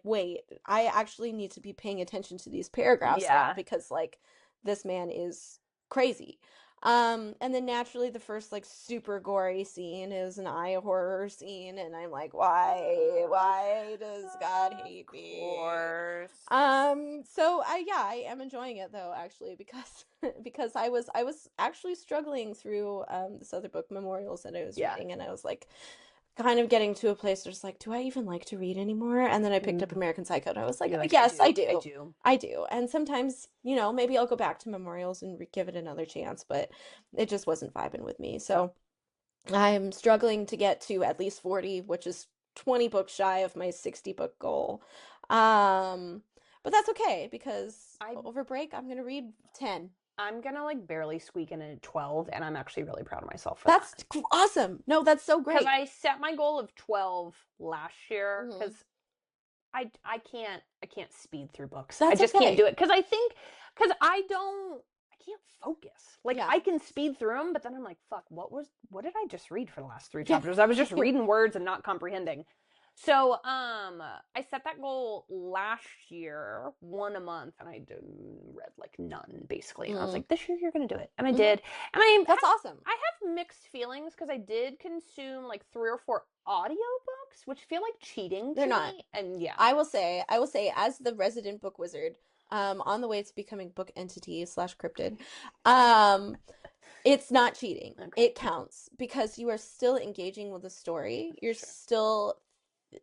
Speaker 4: wait, I actually need to be paying attention to these paragraphs now, because like this man is crazy. And then naturally the first like super gory scene is an eye horror scene, and I'm like, why does God hate me? Of course. So I am enjoying it though, actually, because I was actually struggling through this other book, Memorials, that I was reading, and I was like kind of getting to a place where it's like, do I even like to read anymore? And then I picked up American Psycho, and I was like, yes, I do. And sometimes, you know, maybe I'll go back to Memorials and give it another chance, but it just wasn't vibing with me. So I'm struggling to get to at least 40, which is 20 books shy of my 60 book goal. But that's okay, because over break I'm going to read 10.
Speaker 3: I'm gonna like barely squeak in at 12, and I'm actually really proud of myself for that.
Speaker 4: That's awesome. No, that's so great.
Speaker 3: Because I set my goal of 12 last year, because I can't speed through books. I just can't do it. Because I can't focus. Like, I can speed through them, but then I'm like, fuck, what did I just read for the last 3 chapters? I was just reading words and not comprehending. So, I set that goal last year, 1 a month, and I read like none, basically. And I was like, this year you're going to do it. And I did. And
Speaker 4: that's awesome.
Speaker 3: I have mixed feelings because I did consume like 3 or 4 audiobooks, which feel like cheating to
Speaker 4: They're not.
Speaker 3: me. And yeah.
Speaker 4: I will say, as the resident book wizard, on the way to becoming book entity / cryptid, it's not cheating. Okay. It counts because you are still engaging with the story. You're still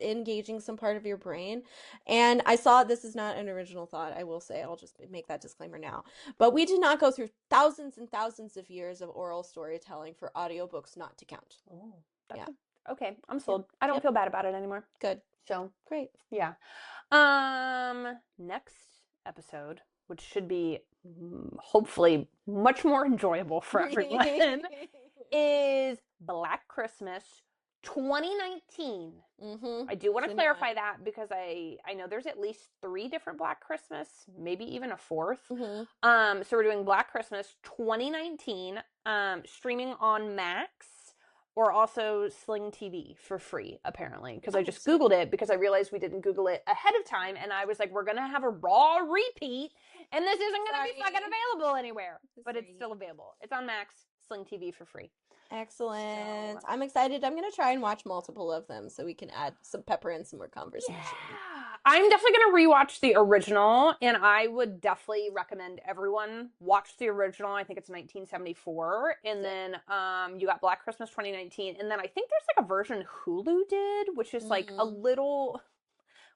Speaker 4: engaging some part of your brain. And I saw, this is not an original thought, I will say, I'll just make that disclaimer now, but we did not go through thousands and thousands of years of oral storytelling for audiobooks not to count.
Speaker 3: Oh, okay, I'm sold. I don't feel bad about it anymore.
Speaker 4: Good.
Speaker 3: So
Speaker 4: great.
Speaker 3: Yeah. Next episode, which should be hopefully much more enjoyable for everyone, is Black Christmas 2019. I do want to clarify that because I know there's at least 3 different Black Christmas, maybe even a 4th. So we're doing Black Christmas 2019, streaming on Max or also Sling TV for free, apparently, because I just Googled it because I realized we didn't Google it ahead of time, and I was like, we're gonna have a raw repeat, and this isn't gonna be fucking available anywhere, but it's still available. It's on Max, Sling TV for free.
Speaker 4: Excellent. So, I'm excited. I'm going to try and watch multiple of them so we can add some pepper and some more conversation.
Speaker 3: Yeah. I'm definitely going to rewatch the original, and I would definitely recommend everyone watch the original. I think it's 1974. And then you got Black Christmas 2019. And then I think there's like a version Hulu did, which is like a little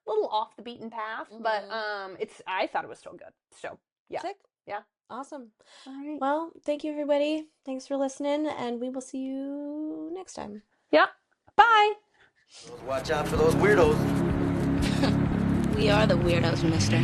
Speaker 3: off the beaten path, but I thought it was still good. So, yeah.
Speaker 4: Sick.
Speaker 3: Yeah.
Speaker 4: Awesome.
Speaker 3: All right.
Speaker 4: Well, thank you, everybody. Thanks for listening, and we will see you next time.
Speaker 3: Yeah. Bye.
Speaker 1: Watch out for those weirdos.
Speaker 2: We are the weirdos, mister.